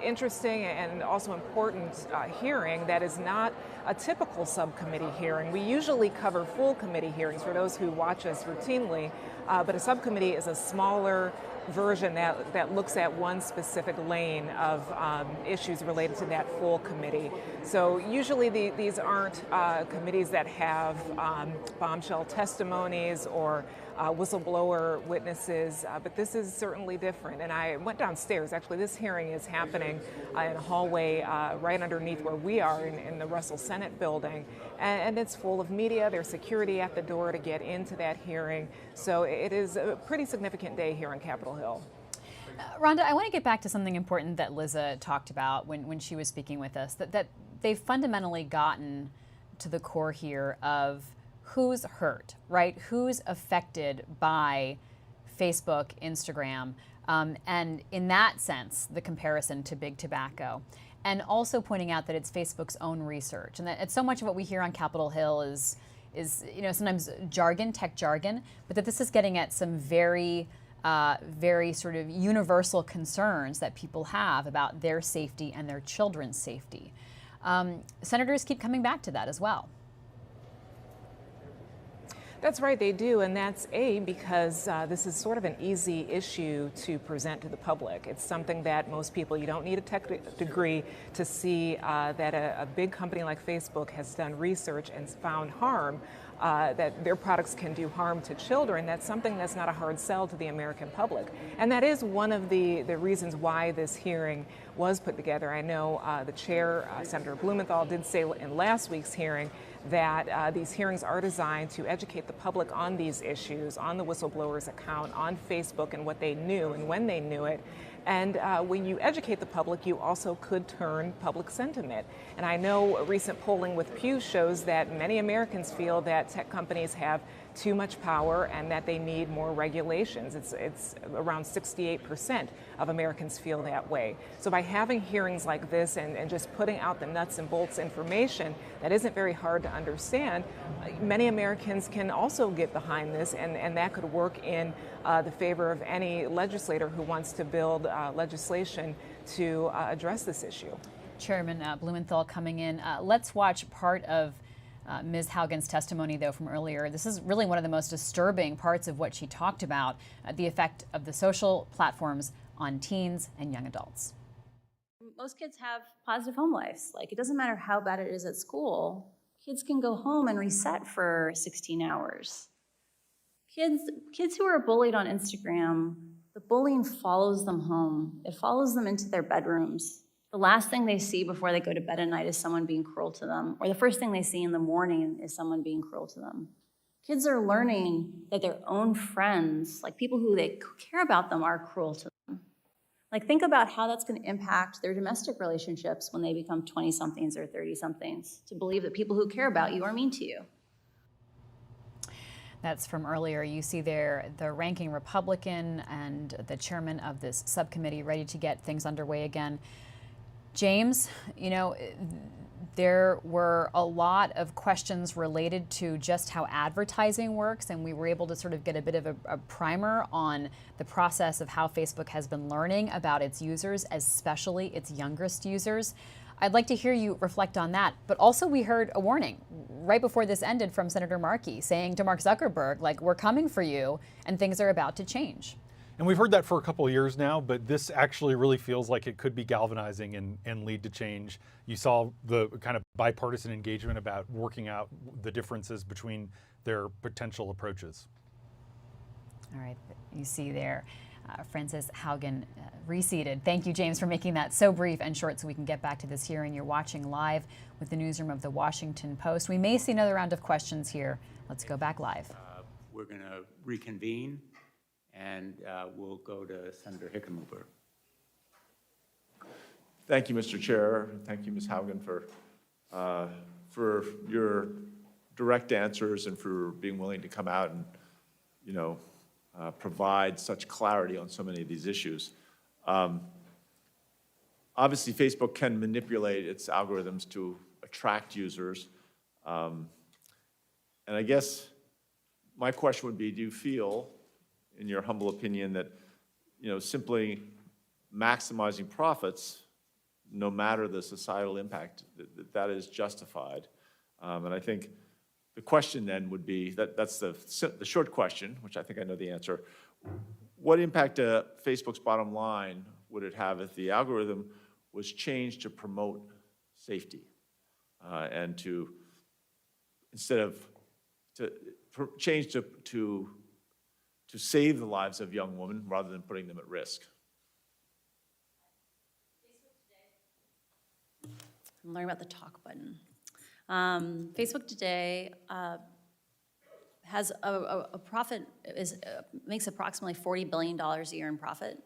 interesting and also important hearing that is not a typical subcommittee hearing. We usually cover full committee hearings for those who watch us routinely, but a subcommittee is a smaller version that looks at one specific lane of issues related to that full committee. So usually these aren't committees that have bombshell testimonies or whistleblower witnesses, but this is certainly different. And I went downstairs. Actually, this hearing is happening in a hallway right underneath where we are in the Russell Senate building. And it's full of media. There's security at the door to get into that hearing. So it is a pretty significant day here on Capitol Hill. Rhonda, I want to get back to something important that Liza talked about when she was speaking with us, that they've fundamentally gotten to the core here of who's hurt, right? Who's affected by Facebook, Instagram, and in that sense, the comparison to big tobacco. And also pointing out that it's Facebook's own research, and that so much of what we hear on Capitol Hill is sometimes jargon, tech jargon, but that this is getting at some very sort of universal concerns that people have about their safety and their children's safety. Senators keep coming back to that as well. That's right, they do, and that's because this is sort of an easy issue to present to the public. It's something that most people, you don't need a tech degree to see that a big company like Facebook has done research and found harm, that their products can do harm to children. That's something that's not a hard sell to the American public. And that is one of the reasons why this hearing was put together. I know the chair, Senator Blumenthal, did say in last week's hearing that these hearings are designed to educate the public on these issues, on the whistleblower's account, on Facebook and what they knew and when they knew it. And when you educate the public, you also could turn public sentiment. And I know recent polling with Pew shows that many Americans feel that tech companies have too much power and that they need more regulations. It's around 68% of Americans feel that way. So by having hearings like this and just putting out the nuts and bolts information that isn't very hard to understand, many Americans can also get behind this, and that could work in the favor of any legislator who wants to build legislation to address this issue. Chairman Blumenthal coming in. Let's watch part of Ms. Haugen's testimony, though, from earlier. This is really one of the most disturbing parts of what she talked about, the effect of the social platforms on teens and young adults. Most kids have positive home lives. Like, it doesn't matter how bad it is at school. Kids can go home and reset for 16 hours. Kids who are bullied on Instagram, the bullying follows them home. It follows them into their bedrooms. The last thing they see before they go to bed at night is someone being cruel to them, or the first thing they see in the morning is someone being cruel to them. Kids are learning that their own friends, like people who they care about them, are cruel to them. Like, think about how that's going to impact their domestic relationships when they become 20-somethings or 30-somethings, to believe that people who care about you are mean to you. That's from earlier. You see there the ranking Republican and the chairman of this subcommittee ready to get things underway again. James, you know, there were a lot of questions related to just how advertising works, and we were able to sort of get a bit of a primer on the process of how Facebook has been learning about its users, especially its youngest users. I'd like to hear you reflect on that. But also we heard a warning right before this ended from Senator Markey saying to Mark Zuckerberg, like, we're coming for you and things are about to change. And we've heard that for a couple of years now, but this actually really feels like it could be galvanizing and lead to change. You saw the kind of bipartisan engagement about working out the differences between their potential approaches. All right, you see there. Frances Haugen reseated. Thank you, James, for making that so brief and short so we can get back to this hearing. You're watching live with the newsroom of the Washington Post. We may see another round of questions here. Let's go back live. We're going to reconvene, and we'll go to Senator Hickenlooper. Thank you, Mr. Chair. Thank you, Ms. Haugen, for your direct answers and for being willing to come out and, you know, provide such clarity on so many of these issues. Obviously, Facebook can manipulate its algorithms to attract users. And I guess my question would be, do you feel, in your humble opinion, that, you know, simply maximizing profits, no matter the societal impact, that is justified? And I think the question then would be, that's the short question, which I think I know the answer. What impact to Facebook's bottom line would it have if the algorithm was changed to promote safety and to, instead of, change to save the lives of young women rather than putting them at risk? I'm learning about the talk button. Facebook today has a profit, makes approximately $40 billion a year in profit.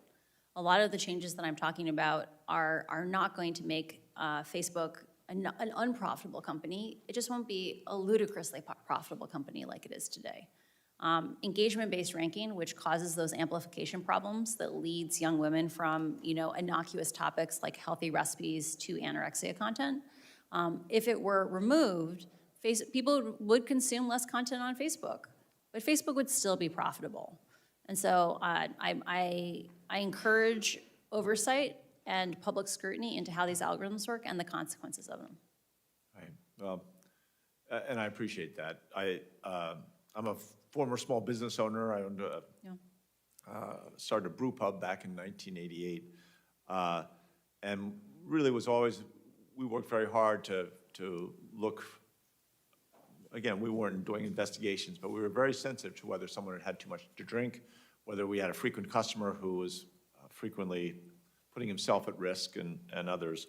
A lot of the changes that I'm talking about are not going to make Facebook an unprofitable company. It just won't be a ludicrously profitable company like it is today. Engagement-based ranking, which causes those amplification problems that leads young women from, you know, innocuous topics like healthy recipes to anorexia content. If it were removed, people would consume less content on Facebook, but Facebook would still be profitable. And so I encourage oversight and public scrutiny into how these algorithms work and the consequences of them. Right. Well, and I appreciate that. I'm a former small business owner. I owned started a brew pub back in 1988, and really was always, we worked very hard to look, again, we weren't doing investigations, but we were very sensitive to whether someone had had too much to drink, whether we had a frequent customer who was frequently putting himself at risk and others.